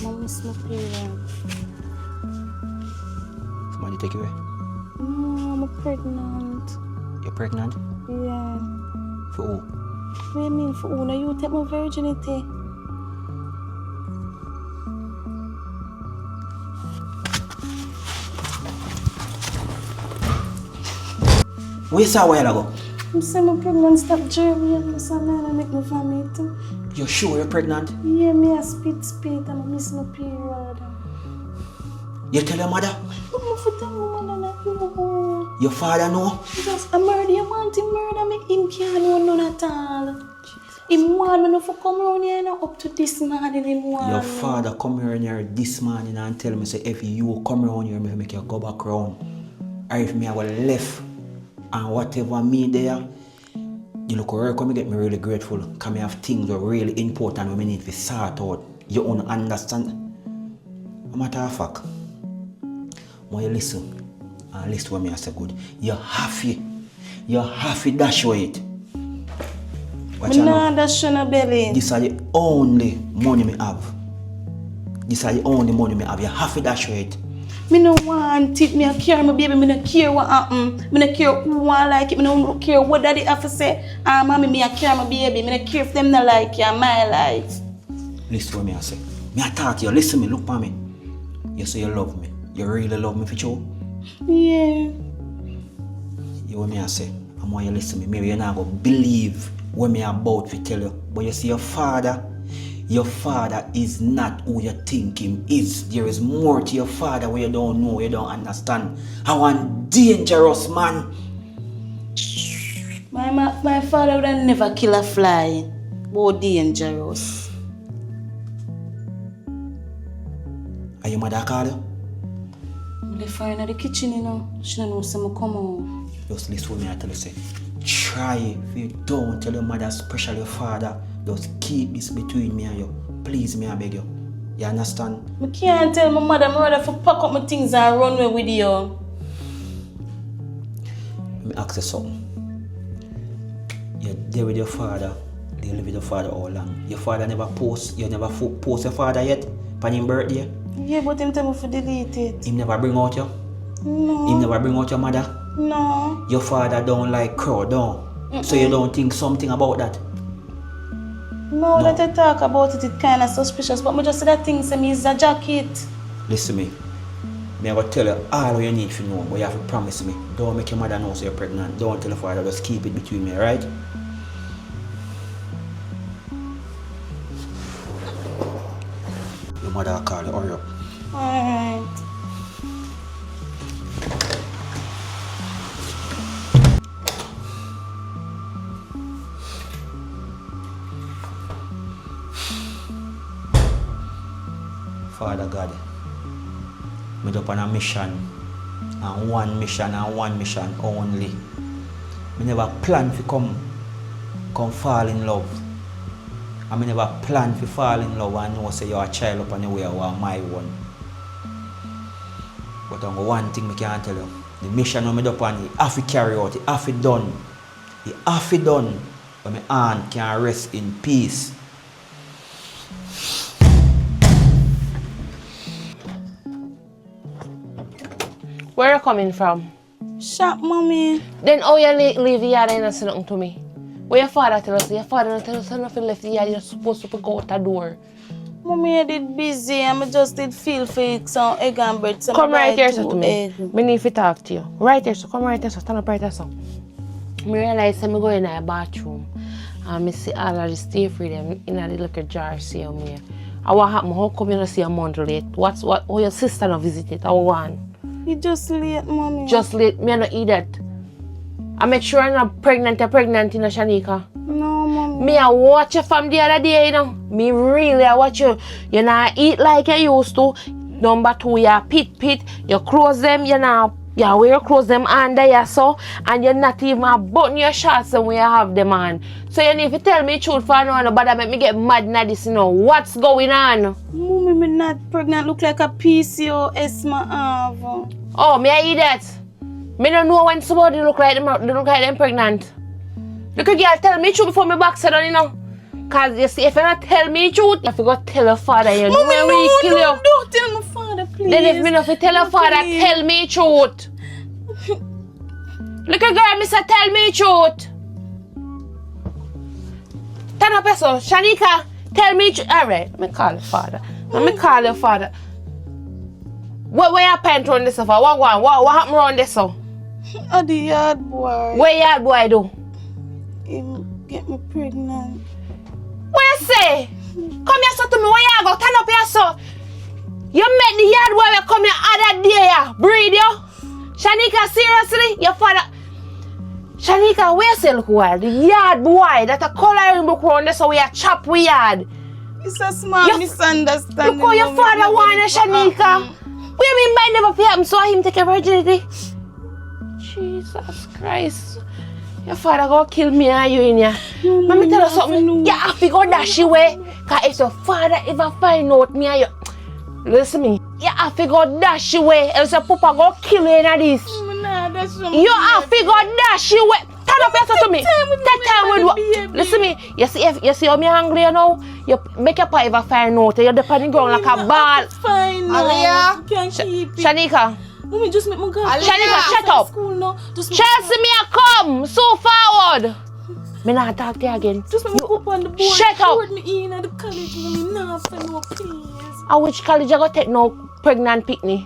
I miss my period. Somebody take you away? No, I'm pregnant. You're pregnant? Yeah. For who? What do you mean for who? Now you take my virginity. Where you saw a while ago? I'm saying I'm pregnant, stop jerking. I'm saying I make my vomit. You sure you're pregnant? Yeah, me I spit and I miss my period. You tell your mother? I'm for tell my mother that you. Your father know? Just a murder, you want to murder me? Him can't know none at all. Him want me to come around here now up to this morning. Him want Your me. father come around here this morning and tell me say if you come around here, me make you go back round. Or if me I will left and whatever me there, you look where come get me really grateful. Because me have things that are really important we need to sort out. You don't understand? A matter of fact, when you listen and listen when me I say good, you have to dash away it. Watch Me out nah now. dash on a belly. This are the only money me have. This are the only money me have. You have to dash away it. Me no want it. Me a care my baby. Me no care what happen. Me no care who want like it. Me no care what daddy have to say. Mommy, me a care my baby. Me no care if them not like you. My life. Listen what me I say. Me I talk to you. Listen me. Look for me. You say you love me. You really love me for sure? Yeah. You what me I say. And when you listen to me, maybe you're not going to believe what me about to tell you. But you see your father is not who you think him is. There is more to your father where you don't know, you don't understand. I want dangerous man. My father would have never kill a fly. More dangerous. Are your mother call you? I left her in the kitchen, you know. She don't know some come on. Just listen to me I tell you say. Try if you don't tell your mother, especially your father. Just keep this between me and you. Please me I beg you. You understand? I can't tell my mother. I'm ready to pack up my things and run away with you. me ask you something. You're there with your father. You live with your father all along. Your father never post. You never post your father yet on his birthday. Yeah, but him tell me to delete it. Him never bring out you. No. Him never bring out your mother. No. Your father don't like crowd, don't. So you don't think something about that. No, that I talk about it, it kind of suspicious. But I just say that thing say me is a jacket. Listen to me. I will tell you all you need to know, but you have to promise me. Don't make your mother know so you're pregnant. Don't tell your father, just keep it between me, right? Your mother will call you, hurry up. Alright. Father God, I'm up on a mission, and one mission only. I never plan to come fall in love. I never plan to fall in love and know say you're a child up on your way or my one. But one thing I can tell you, the mission I'm up on, it have to carry out, it have to done. It have to done, but my aunt can rest in peace. Where you coming from? Shop, mommy. Then how you leave the yard and not say nothing to me? What your father tell us? Your father don't tell us nothing left the yard, you're supposed to go out the door. Mommy, I did busy and I just did feel for some egg and bread. So Come right here, so to me. egg. Me need to talk to you. Right here, so come right here, so stand up right here, so. I realize I'm going in the bathroom and I see all of the stay free them in a little jar, see me. And what happened? How come you not see a month late? How your sister not visited? How one? You just late, mommy. Just late, me not eat that. I make sure I'm not pregnant, you know, Shanika. No, mommy. Me I watch you from the other day, you know. Me really I watch you. You not eat like you used to. Number two, you pit. You close them, you know. You wear your clothes them under you so. And you're not even button your shorts when you have them on. So you need to tell me the truth for no one, but that make me get mad now this, you know. What's going on? Mommy, me not pregnant. Look like a PCOS my have. Oh, me I eat that. Me don't know when somebody look like them pregnant. Look at girl, tell me the truth before me back set on, you know. Cause you see, if you not tell me the truth, you have to go tell your father, you know. Mommy, we kill you. Don't tell my father, please. Then if me not tell your father, tell me the truth. Look at girl, me say tell me the truth. Turn up so, Shanika, tell me the truth. Alright, let me call your father. Let me call your father. What happened around this for? What happened around this so? At the yard boy. What yard boy do? Him get me pregnant. What you say? Come here so to me, where you go? Turn up here so. You met the yard boy we come here other day, yeah. Breed you. Shanika, seriously? Your father. Shanika, where you say look wild? The yard boy that a coloring book around this so we a chop we yard. It's a small misunderstanding. Look how your father want Shanika. What you mean by never pay him so him take a virginity? Jesus Christ. Your father gonna kill me and you in here. Let me tell you something. You have to go dash away. Cause if your father ever find out me and you... Listen me. You have to go dash away. Else your papa gonna kill you in this. You have to go dash away. Turn up yourself to me. Take time with what? Listen me. You see how me hungry you now? You make your papa ever find out. You're depending on like a ball. Fine now. Aliyah. Can't keep it. Shanika. Mommy, just make me go. Shanika, shut up. School now. Just Chelsea, me a come. So forward. Me not talk to you again. Just make me go up on the board. Shut up. Board me in at the college. Mommy, nah, for no, please. At which college you go take no pregnant picnic?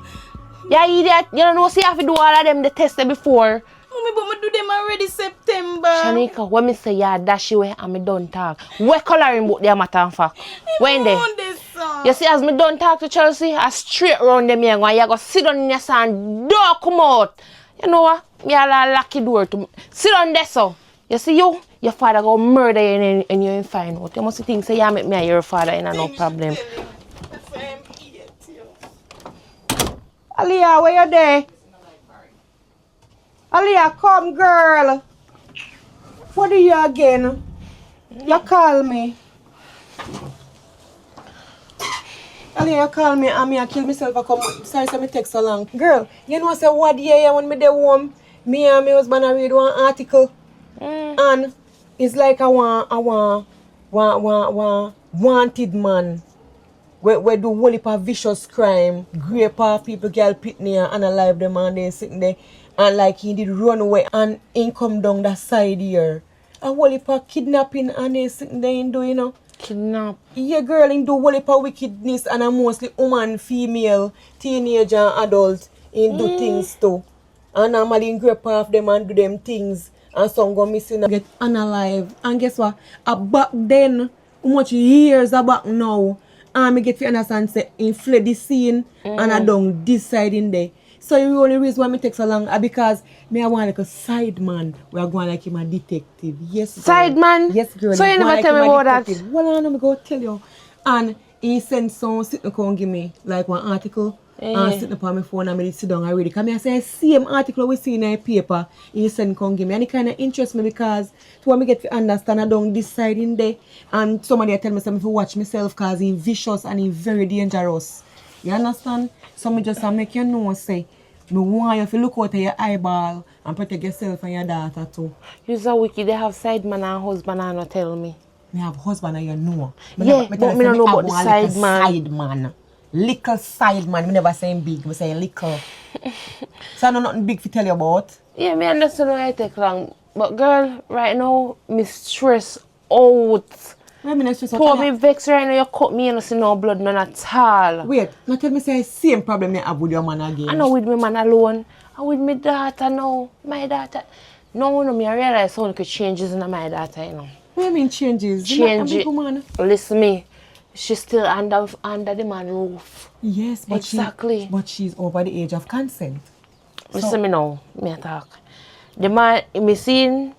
Yeah, idiot. You don't know, see, you have to do all of them the test before. Mommy, but I do them already September. Shanika, when me say yeah, dash away and me don't talk. What coloring book they matter of fact? When they? You see, as me don't talk to Chelsea, I straight round them here and you go sit down in your son, don't come out. You know what? Me a lucky door to sit down there so. You see you? Your father go murder you and you ain't find out. You must think say you make me your father and no problem. Aliyah, where you there? Aliyah, come girl. What are you again? You call me. Aliyah, you call me and I kill myself. I come. Sorry, so me take so long. Girl, you know say what year when me dey home? Me and my husband I read one article and it's like a wanted man. We do whole heap of vicious crime, grape off people, girl pitney and alive them and they sitting there and like he did run away and he come down that side here. A whole heap of kidnapping and they sitting there and do, you know. Kidnap. Yeah, girl, in do whole heap of wickedness and mostly woman, female, teenager and adult in do things too. And normally in grape off them and do them things and some go missing and get unalive. And guess what? Back then, how much years back now, and I get to understand say he fled the scene and I don't this side in there. So the only reason why me take so long is because me I want like a side man. We are going like him a detective. Yes, girl. Side man? Yes, girl. So you never tell me about that? Well, I'm going to tell you. And he sent some sitting come give me like one article. And sitting upon my phone and I sit down and read it. Because I say same article we see in a paper. He send come give me. And it kind of interests me because to when me get to understand I don't decide in there. And somebody tell me something to watch myself because he's vicious and he's very dangerous. You understand? So me just make you know say me want you to look out of your eyeball and protect yourself and your daughter too. You're so wicked. They have side man and husband and not tell me. Me have husband and you know. Yeah, but me don't know about the side man. Side man. Little side man. Me never saying big. Me saying little. So I know nothing big to tell you about. Yeah, me understand why it take long. But girl, right now, me stress out. Wait a minute, stress out. Poor me vex right now, you cut me and I see no blood none at all. Wait, now tell me say same problem you have with your man again. I know with my man alone. And with my daughter now. My daughter. No, me I realize how could changes in my daughter, you know. What do you mean changes? Change You it. not a big woman. Listen me. She's still under the man roof. Yes, but exactly. But she's over the age of consent. Listen me now, me talk. The man, me seen,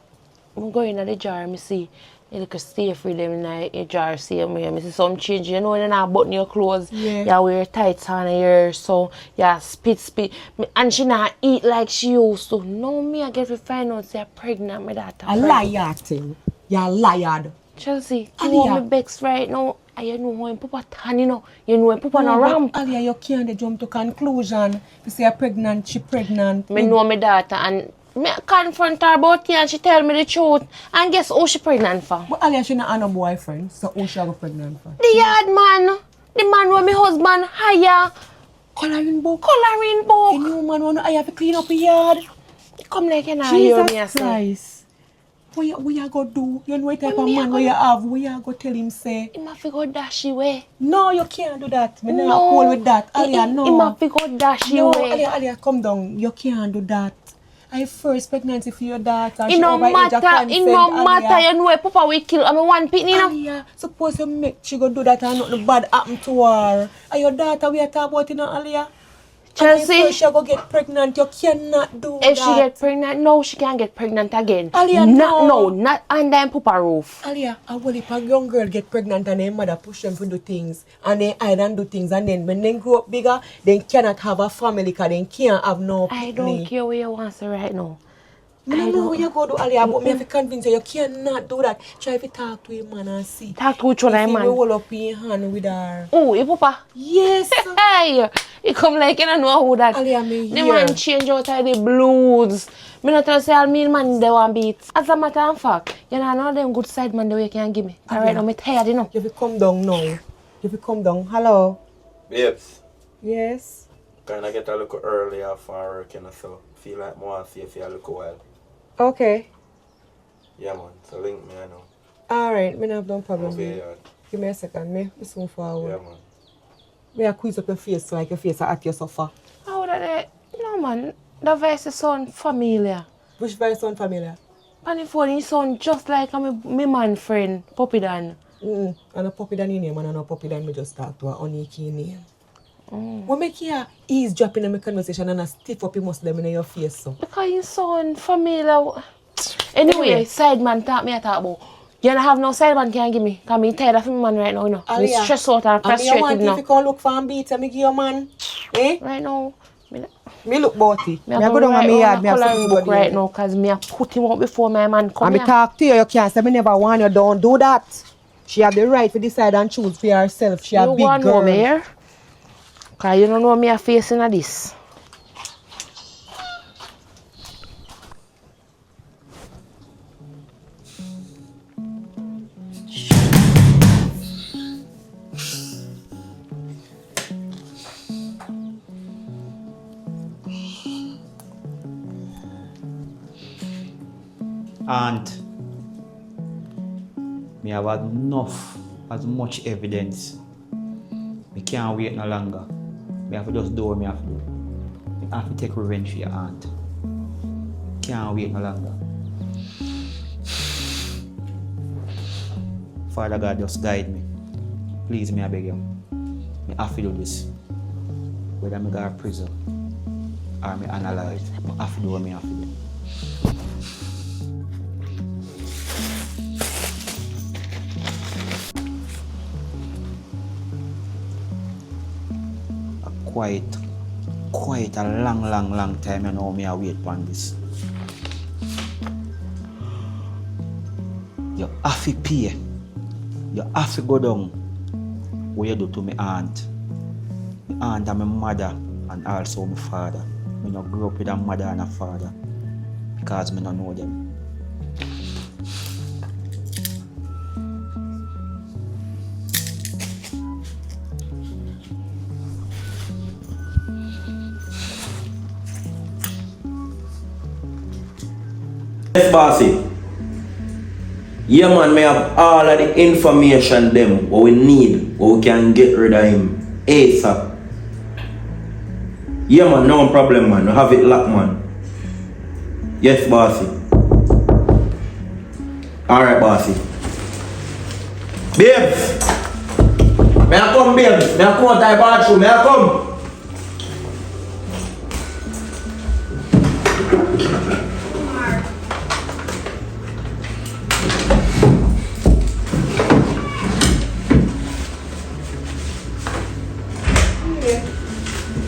I'm going in the jar, me see, you can stay free them in the jar, see me see some change, you know, when you button your clothes, you wear tights on her, so you spit, and she not eat like she used to. No, me, I get to find out say I'm pregnant, my daughter. A liar thing. You're a liar. Chelsea, you want me vex right now? And you know when Papa tan, you know when Papa no ramp. Alia, you can't jump to conclusion. You say you're pregnant, she pregnant. Me know my daughter and me confront her about it and she tell me the truth. And guess who she pregnant for? But Alia, she not have no boyfriend, so who she have pregnant for? The yard man. The man where my husband hire. Coloring book. Coloring book. The new man want I have to clean up the yard. Come like you know hear me Jesus say. Christ. What you go do? You know what type of man where you have? What you go tell him say? He must go dash away. No, you can't do that. Me not cool with that. Alia, no. He must go dash away. No, Alia, come down. You can't do that. I first pregnancy for your daughter. It no matter. It no matter. You know Papa will kill. I'm one pitney now. Alia, suppose you make she go do that and nothing bad happen to her. And your daughter we are talking about, you know, Alia? Chelsea, if she go get pregnant, you cannot do that. If she get pregnant, no, she can't get pregnant again. Alia, not under Papa roof. Alia, if a young girl get pregnant and their mother push them to do things and they hide and do things and then when they grow up bigger, they cannot have a family because they can't have no I don't care what you want to say right now. I don't know where you go to Alia, but me have to convince you cannot do that. Try to talk to him man and see. Talk to which one I man? If you hold up in your hand with her. Oh, your Papa? Yes. Hey, you come like you don't know who that. Alia, me the man change out of the blues. Me not tell say all mean man they want beat. As a matter of fact, you know them good side man the way you can give me. Alright, now me tired, you know. You have to come down now. You have to come down. Hello. Babes. Yes. Kinda get a little early after work, you know, so feel like more and see if you a little while. Okay. Yeah, man. So link me, I know. Alright, me not have no problem. Okay, yeah. Give me a second, me soon forward. Yeah, man. Me I quiz up your face so like your face at your suffer. How that? No man, the voice sound familiar. Which voice sound familiar? On the phone, he sound just like my man friend, Poppy Dan. And a Poppy Dan name and a Poppy Dan me just talk to her only key name. What make you eavesdropping in my conversation and a stiff up your muscle in your face so? Because you sound familiar. Anyway, side man talk me about. You don't have no side man can give me. Because I'm tired of my man right now, you know. I'm stressed out and frustrated now. And you want if you can look for and beat and me give your man. Eh? Right now. Me look bouty. I go down on my yard. Me have some book right now because me have put him out before my man come here. And me talk to you, you can't say me never want you, don't do that. She have the right to decide and choose for herself. She a big girl. You want me here? Because you don't know me a facing of this. And me have enough, as much evidence. Me can't wait no longer. Me have to just do what me have to do. Me have to take revenge for your aunt. Can't wait no longer. Father God, just guide me. Please, me I beg you. Me have to do this. Whether me go to prison or me analyze, me have to do what me have to do. Quite a long time, you know, me I wait for this. You have to pay. You have to go down what you do to my aunt. My aunt and my mother and also my father. I don't grow up with a mother and a father because I don't know them. Yes, bossy. Yeah, man, may have all of the information them what we need, what we can get rid of him ASAP. Yeah, man, no problem, man. We have it locked, man. Yes, bossy. Alright, bossy. Babes! May I come, babes? May I come out of the bathroom? May I come?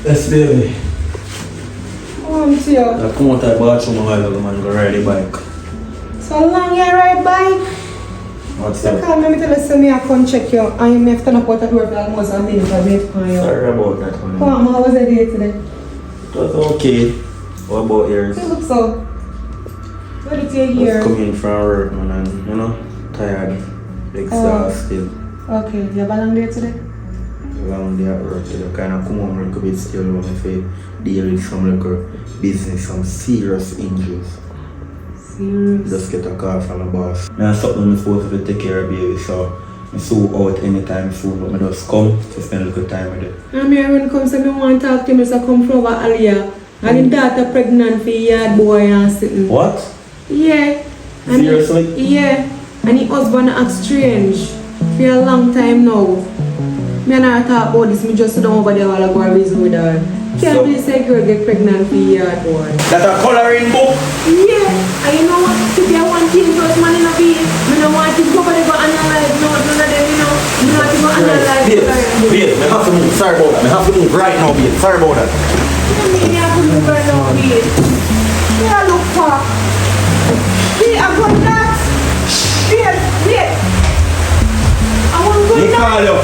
Yes, baby. Oh, I'm here. I come out of the bathroom a while ago, man, go ride the bike. So long you ride bike? What's So up? come let me tell you, so me I come check you. And you have to turn up out the door for almost a minute and wait for you. Sorry about that, man. Come on, how was the day today? It was okay. What about yours? You look so. What did you I was hear? coming from work, man, and, you know, tired, exhausted. Okay, you have a long day today? Long day at work, today. Kind of come home a little bit still, when if I deal with some little business, some serious injuries. Serious? Just get a call from the boss. I have something I'm supposed to take care of, baby, so I'm so out anytime soon, but I just come to spend a little time with it. And me when come say me want to talk to him, so come from over Alia. And his daughter pregnant for yard boy and sitting. What? Yeah. And Seriously? Yeah. And his husband act strange for a long time now. Me and her talk about this, me just sit down over there while I go and reason with her. Can't believe say girl get pregnant for yard boy. That's a coloring book? Yeah. And you know what? If you want things first man in a beat, me don't want to go over there go analyze none of them, you know. Me want to go analyze coloring book. Babe, I have to move. Sorry about that. I have to move right now, babe. Sorry about that. Me have to move right now, babe. Yeah, look for. See, I'm going back. Wait. I want to go back. Nicolo.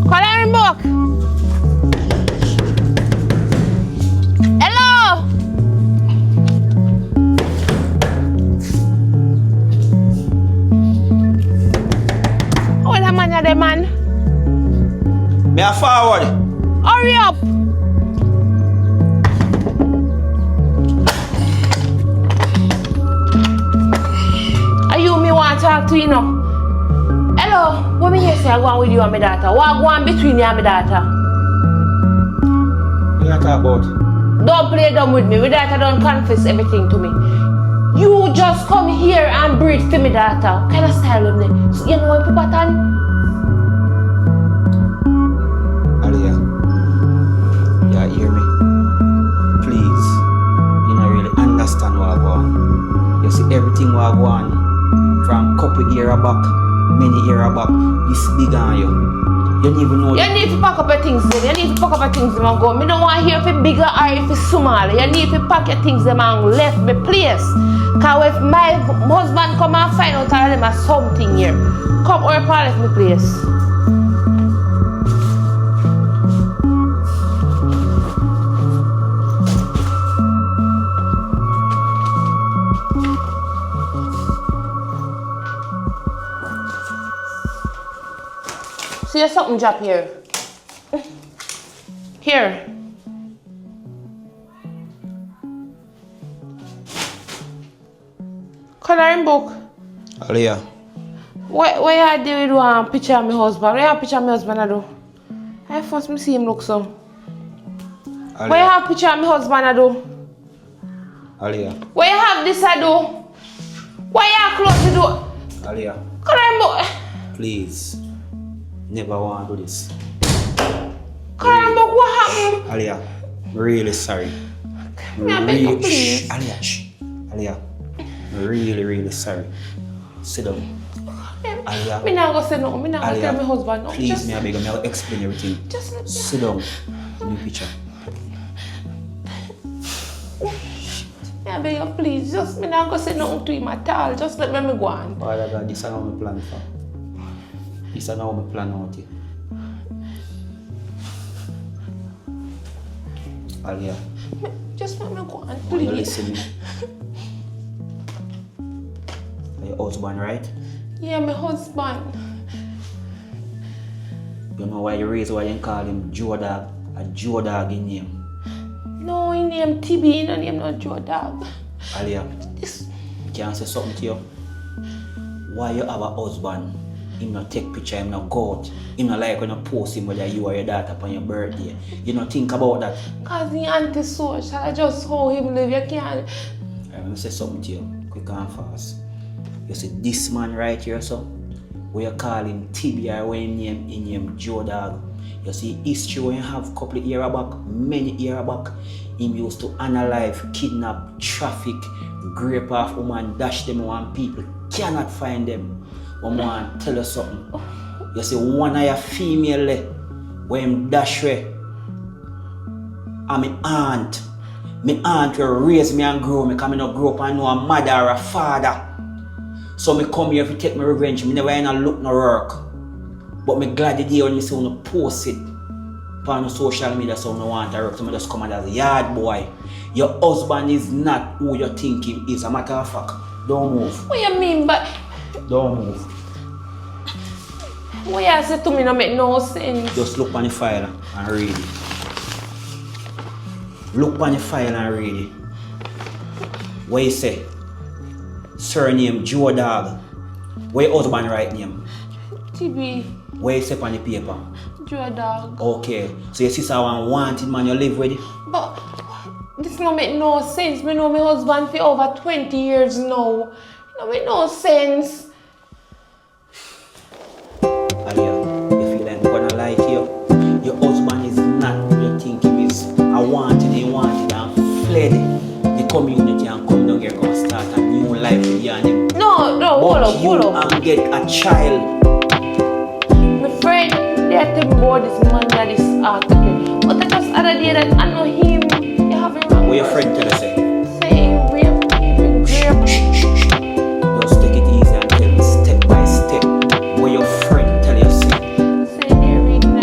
Coloring book. Hello. How the man you there, man? Me a forward. Hurry up. Are you me want to talk to you now? Hello, what me hear say I go on with you and my daughter? What go on between you and my daughter? What you talk about? Don't play dumb with me. My daughter don't confess everything to me. You just come here and breathe to my daughter. What kind of style them there? So you know what people pattern? Alia, you hear me? couple years back, many years back, this big on you. You don't even know. You need to pack up your things then. You need to pack up your things and go. Me don't want to hear if it's bigger or if it's small. You need to pack your things and left me place. Cause if my husband come and find out all them something here, come or left me place. See there's something drop here. Here. Coloring book. Aliyah. What you do with one picture of my husband? What you have picture of my husband I do? I first me see him look so. What you have picture of my husband I do? Aliyah. What you have this I do? What you have close to do? Aliyah. Coloring book. Please. Never want to do this. Coloring book, what happened? Aliyah, I'm really sorry. May I beg you, please? Aliyah, shh. Aliyah, I'm really sorry. Sit down. Aliyah. Me not go say no. Me not go tell my husband no. Please, Just, me I beg you, I'll explain everything. just let me. Sit down. New picture. Me I beg you, please. Just me not go say nothing to him at all. Just let me go on. Father God, this is how I plan for. This is how I plan out here. Aliyah, Just let me go on, you please. listen me. Are your husband, right? Yeah, my husband. You know why the reason why you call him Joe Dog? A Joe Dog in name. No, he named TB, he no name not Joe Dog. Aliyah, This, can I say something to you? Why you have a husband? Him not take picture, him not go out. Him not like when you post him whether you or your daughter upon your birthday. You don't think about that. cause he antisocial. I just how him live. You can't. Let me say something to you, quick and fast. You see this man right here, so we are calling TBI when he name Joe Dog. You see history when you have couple of years back, many years back, him used to analyze, kidnap, traffic, grape off woman, dash them on people, cannot find them. One man tell us something. You see one of your female when him dash way. And my aunt will raise me and grow me because I don't grow up and know a mother or a father. So I come here to take my revenge. I never ain't look no work. But I'm glad the day when I see you post it on social media so I don't want to work. So I just come as a yard boy. Your husband is not who you think he is. A matter of fact, don't move. What you mean, but Don't move. what you say to me no make no sense. Just look on the file and read it. Look on the file and read it. What you say? Surname Joe Dog. What your husband right name? TB, What you say on the paper? Joe Dog. Okay. So your sister one wanted man you live with? But this no make no sense. Me know my husband for over 20 years now. It no make no sense. Aliyah, you feel like I'm gonna lie to you? Your husband is not who you think he is. I wanted and fled the community and come down here and start a new life with you and him. No, But hold up. and get a child. My friend, they are telling me about this man that is article. But the just other day that I know him, you have a wrong. What your friend tell us? Saying rape. Just take it easy and tell me step by step. What your friend tell you say. Say they're reading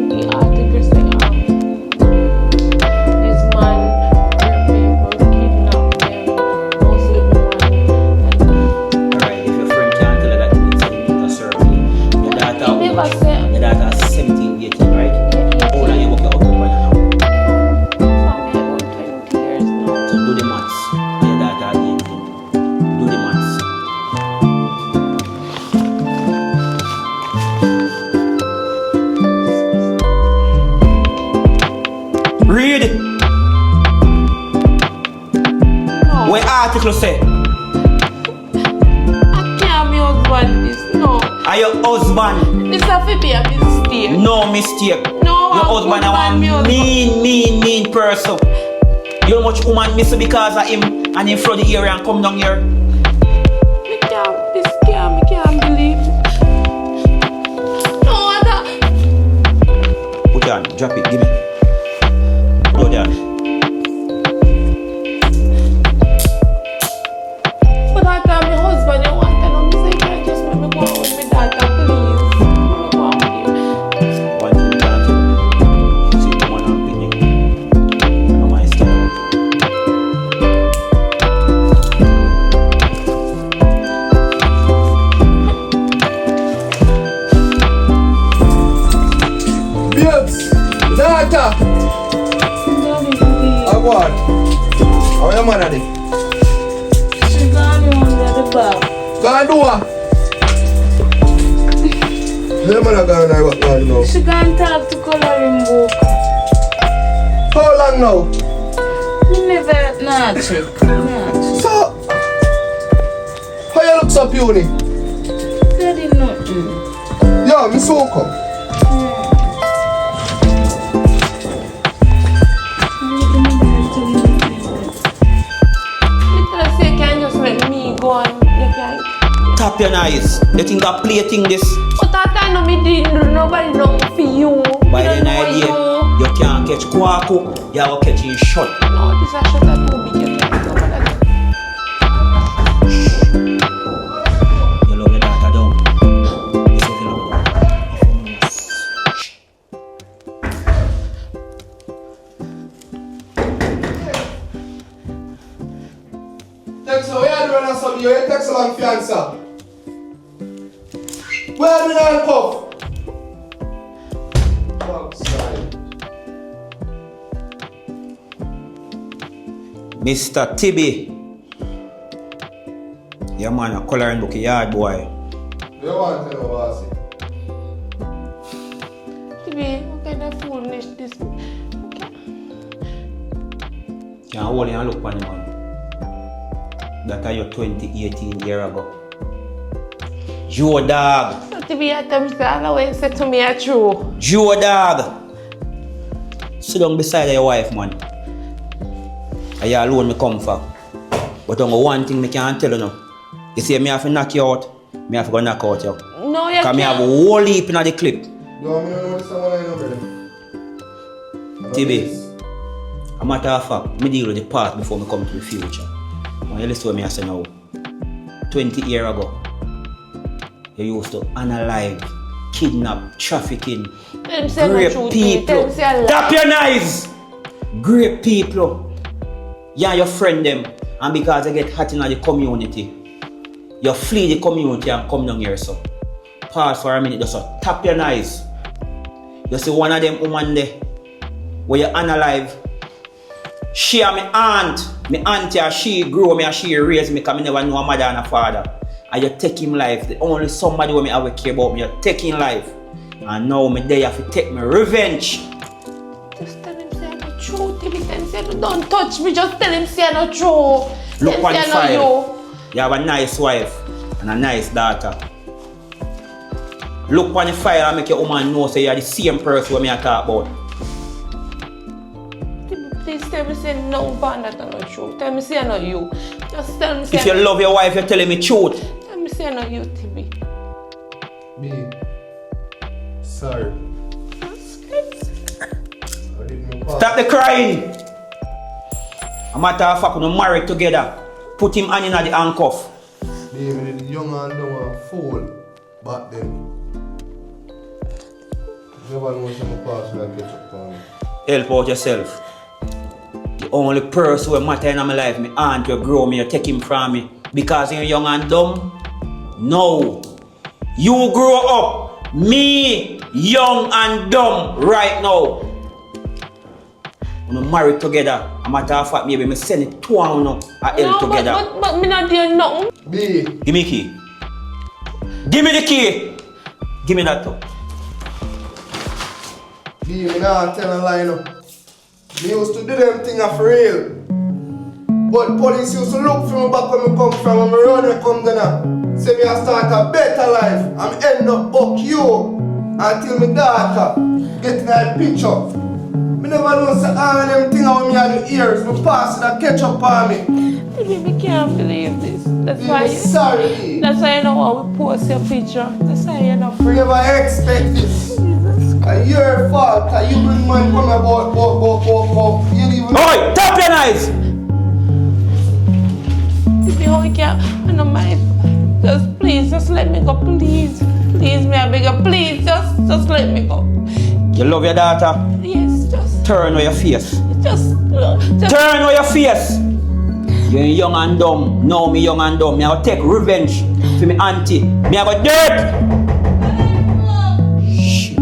the article saying this man rape people, kidnap them, Muslim woman. Alright, if your friend can't tell you that it's a survey. Your daughter He never said. your daughter is 17, 18, right? How old are you working out right now? Probably about 20 years now. So do the maths. Your daughter is 18. Do the maths. Read it. No, What article say? I can't be husband this. No, Are your husband? this have to be a mistake. No mistake. No, Your I'm husband is husband, me a husband. mean person. You know much woman miss because of him and him flood the area and come down here. Me can't Drop it, give me. Go there. But I tell my husband you want to know me say you just let me go out with my daughter, please. Let me go out with you. One thing you can't do. See the one I'm pinning. No my style. Babes, daughter. Daddy, please. I what? How your man at it? She gone under the back. Go and do what? Your man gone there what now, you know? She gone talk to coloring book. How long now? Me never not check. Not check. So, how you look so puny? Daddy, nothing. Yo, me so come. Little say you can just let me go and you can. Tap your eyes. You think I play thing this? But that time no me didn't do nobody know for you. By Me the don't know idea, you. you can't catch Kwaku, you will catch him shot. No, this is shut up too big. You can't go over that. You love your daughter down. You say you love her down. Text her, where you doing or something? You text her and fiancé. Where you doing and puff? Outside. Mr. Tibby. Yeah man, a coloring book yard boy. You want to know what TV, what kind of foolishness this? Can't hold and look on him man. That are your 2018 year ago. Joe dog. So TV at them say all always say to me a true. Joe dog. Sit down beside your wife man. And you alone me come for. But only one thing me can't tell you now. You see me have to knock you out, me have to go knock out you. No, you Because me have a can't. whole heap in the clip. You want me to know someone I know, brother? TB, a matter of fact, me deal with the past before me come to the future. When you listen to me I say now, 20 years ago, you used to unalive, kidnap, trafficking, Them say no grape truth to me. people. Them say a lie. Tap your knives! Grape people. You and your friend them, and because they get hot in the community, you flee the community and come down here so. Pause for a minute just so tap your knives. You see one of them woman there, where you unalive. She and my auntie, she grew me and she raised me because I never knew a mother and a father. And you take him life. The only somebody who me ever care about me, you take him life. And now me there have to take my revenge. Just tell him say no true. TV tell him say don't touch me. Just tell him say no true. Look Tell on the him say file. no You have a nice wife and a nice daughter. Look on the file and make your woman know say you are the same person who me I talk about. TV, please tell me say no band that no true. Tell me say no you. Just tell me say If you love your wife, you're telling me truth. Tell me say no you, TV. B. Sorry. Stop the crying. A matter of fact, when we married together, put him hand in the handcuff. Baby, the young and dumb and fool back then. Never know some past like catch up on me. Help out yourself. The only person who matter in my life, my aunt will grow me, you take him from me. Because you're young and dumb? No. You grow up, me, young and dumb right now. When we married together, a matter of fact, maybe I send it to one and help together. But me not doing nothing. B. Give me the key. Give me the key. Give me that too. B, me not tell a lie no. Me used to do them things for real. But police used to look for me back when me come from and me run and come down. Say me I start a better life and end up buck you until my daughter get in a picture. Me never know say all them things how me had the ears, me pass it and catch up on me. Baby, can't believe this. That's why. Be sorry. That's why you know how we post your picture. That's why you're not You free. never expect this. And your fault. daughter, you bring man come about, you even... Oi, tap your eyes! If you only can, I don't mind. Just please, just let me go, please. Please, me, I beg you, please, just let me go. You love your daughter? Yes, just Turn with your face. Turn with your face! You're young and dumb. Now me young and dumb. Me I go take revenge for me auntie. Me I go dirt! Shit.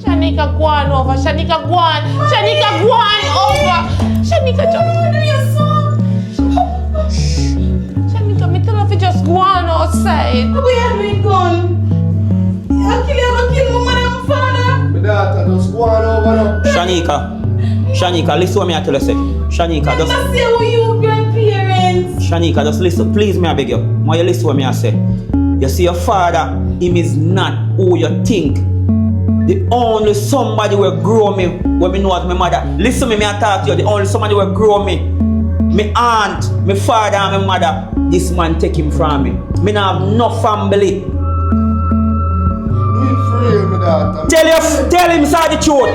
Shanika, go on over. Shanika, go on. Shanika, go on over. Shanika, just... What do you son? Shanika, me tell her to just go on outside. Where are we going? I'll kill my mother and father. My daughter, just go on over now. Shanika, listen what me I tell you say. Shanika, just... I say what you grandparents. Shanika, just listen. Please, me I beg you. Why you listen what me I say? You see your father, him is not who you think. The only somebody will grow me when me know as my mother. Listen me I talk to you. The only somebody will grow me. My aunt, my father and my mother. This man take him from me. Me not have no family. Do it for real, my daughter. Tell him inside the truth.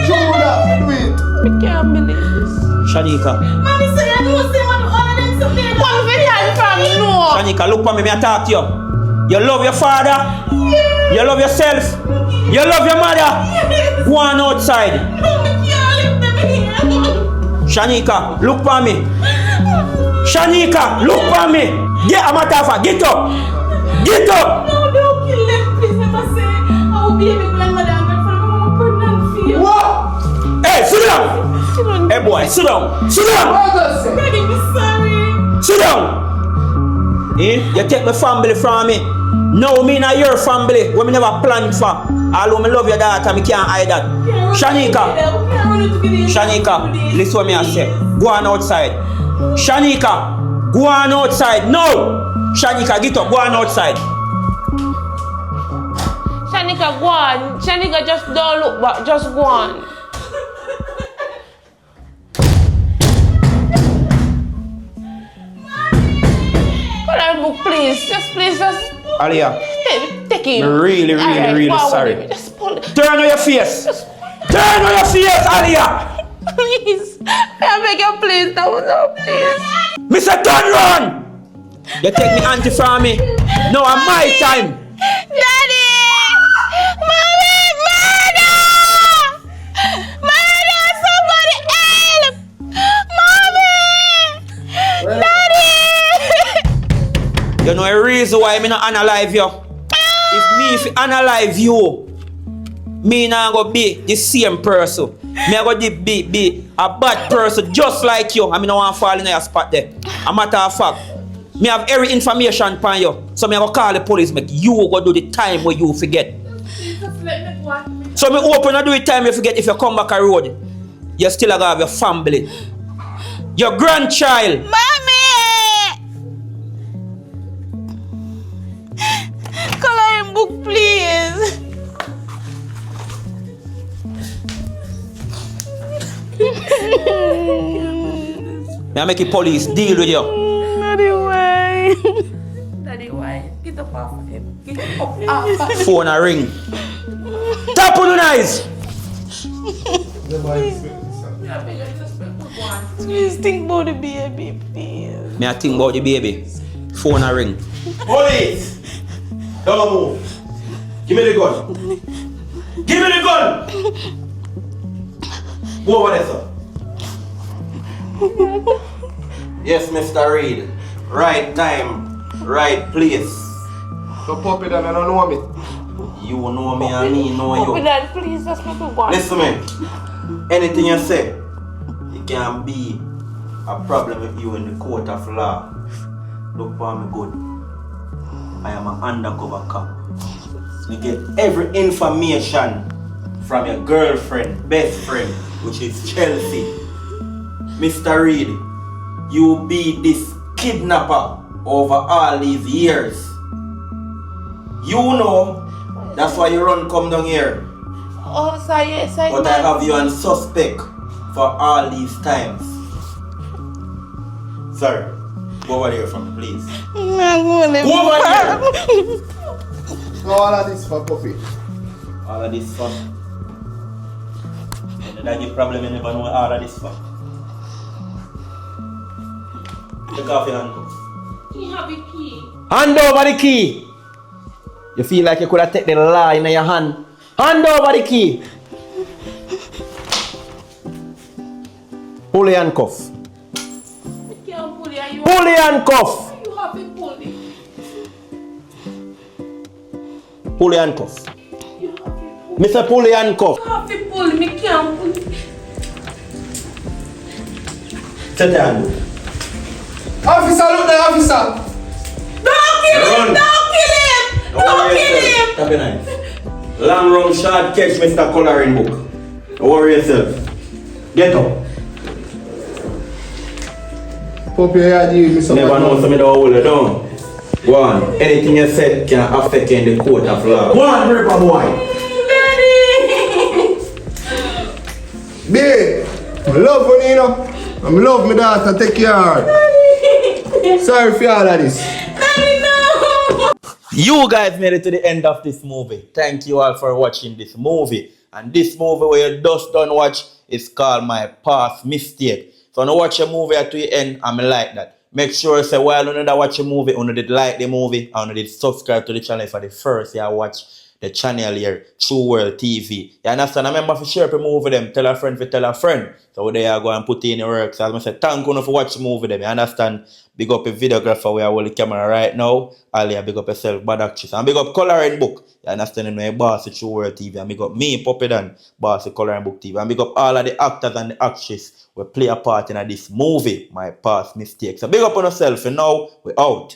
True that, do it. I can't believe this. Shanika. Mommy say I know say man all of them something. What if it had from no? Shanika, look for me I talk to you. You love your father. Yeah. You love yourself. You love your mother. Yes. Go on outside. No, me can't leave them here. Shanika, look for me. Shanika, look for me. Get a matafa. Get up. Get up. No, don't kill them, please. Never say I will be a grandmother and grandfather. I'm pregnant for you. What? Hey, sit down. Hey, boy, sit down. Sit down. What does it say? Daddy, be sorry. Sit down. You take my family from me. No, me not your family. What me never planned for. Although me love your daughter, me can't hide that. Shanika, listen what me I say. Go on outside. Shanika, go on outside. No. Shanika, get up. Go on outside. Shanika, go on. Shanika, just don't look back. Just go on. Coloring book, please. Just. Aliyah, Take him. I'm really Alright, sorry. Just pull it. Turn on your face. Turn on your face, Aliyah. Please. I beg you, please. No, please. Mr. Turn round. You take me auntie from me. No, I'm my time. Daddy! Mommy! Murder! Murder! Somebody help! Mommy! Daddy! You know a reason why me not analyze you. If me analyze you, me not go be the same person. Me go be a bad person just like you. I mean, I want to fall in your spot there. A matter of fact, me have every information upon you. So me go call the police, make you go do the time where you forget. So me open and do the time you forget. If you come back a road, you still gonna have your family. Your grandchild. Mommy! Coloring book, please. Me make the police deal with you. Daddy, why? Daddy, why? Get up off of him. Get up off of him. Phone a ring. Tap on the eyes. Please think about the baby, please. Me I think about the baby. Phone a ring. Police! Don't move. Give me the gun. Give me the gun! Go over there, sir. Yes, Mr. Reed. Right time, right place. So puppy that I don't know me. You know me and me know you. Dad, please, just make me go. Listen me. Anything you say, it can be a problem with you in the court of law. Look for me good. I am an undercover cop. You get every information from your girlfriend, best friend, which is Chelsea. Mr. Reed, you be this kidnapper over all these years. You know, that's why you run come down here. Oh, sorry. But I have you on suspect for all these times. Sir, go over there from me, please. Go over there! So all of this for puppy. All of this for. And that's the problem, you never know what all of this for. Take off your handcuffs. You have a key. Hand over the key! You feel like you could have taken the law in your hand. Hand over the key! Pull the handcuff. I can't pull it. Pull the handcuff! You have to pull it. Pull the handcuff. You have to pull Me say pull the handcuff. You have to pull it. I can't pull it. Set the hand. Officer, look there, officer! Don't kill Run. him! Don't kill him! Don't kill him! Tap your knife. Long run short catch Mr. Coloring Book. Don't worry yourself. Get up. Puppy, I give me some. Never know something don't hold it down. Go on. Anything you said can affect you in the court of law. Go on, Ripper boy. Babe, I love you, you know. I love my daughter, take care of her. Sorry for all of this. You guys made it to the end of this movie. Thank you all for watching this movie. And this movie where you just don't watch is called My Past Mistake. So when you watch a movie at the end, I'm like that. Make sure you say while you watch a movie, you did like the movie, and you did subscribe to the channel for the first you watch the channel here, Wrld TV. You understand? Remember to share the movie them, tell a friend to tell a friend. So they are going to put in the work. So as I say, thank you for watching the movie them. You understand? Big up a videographer where I hold the camera right now. Ali, big up yourself, bad actress. And big up Coloring Book. You understand? My boss at Wrld TV. And big up me, Puppy Dan, boss at Coloring Book TV. And big up all of the actors and the actresses who play a part in this movie, My Past Mistake. So big up on yourself. And now, we're out.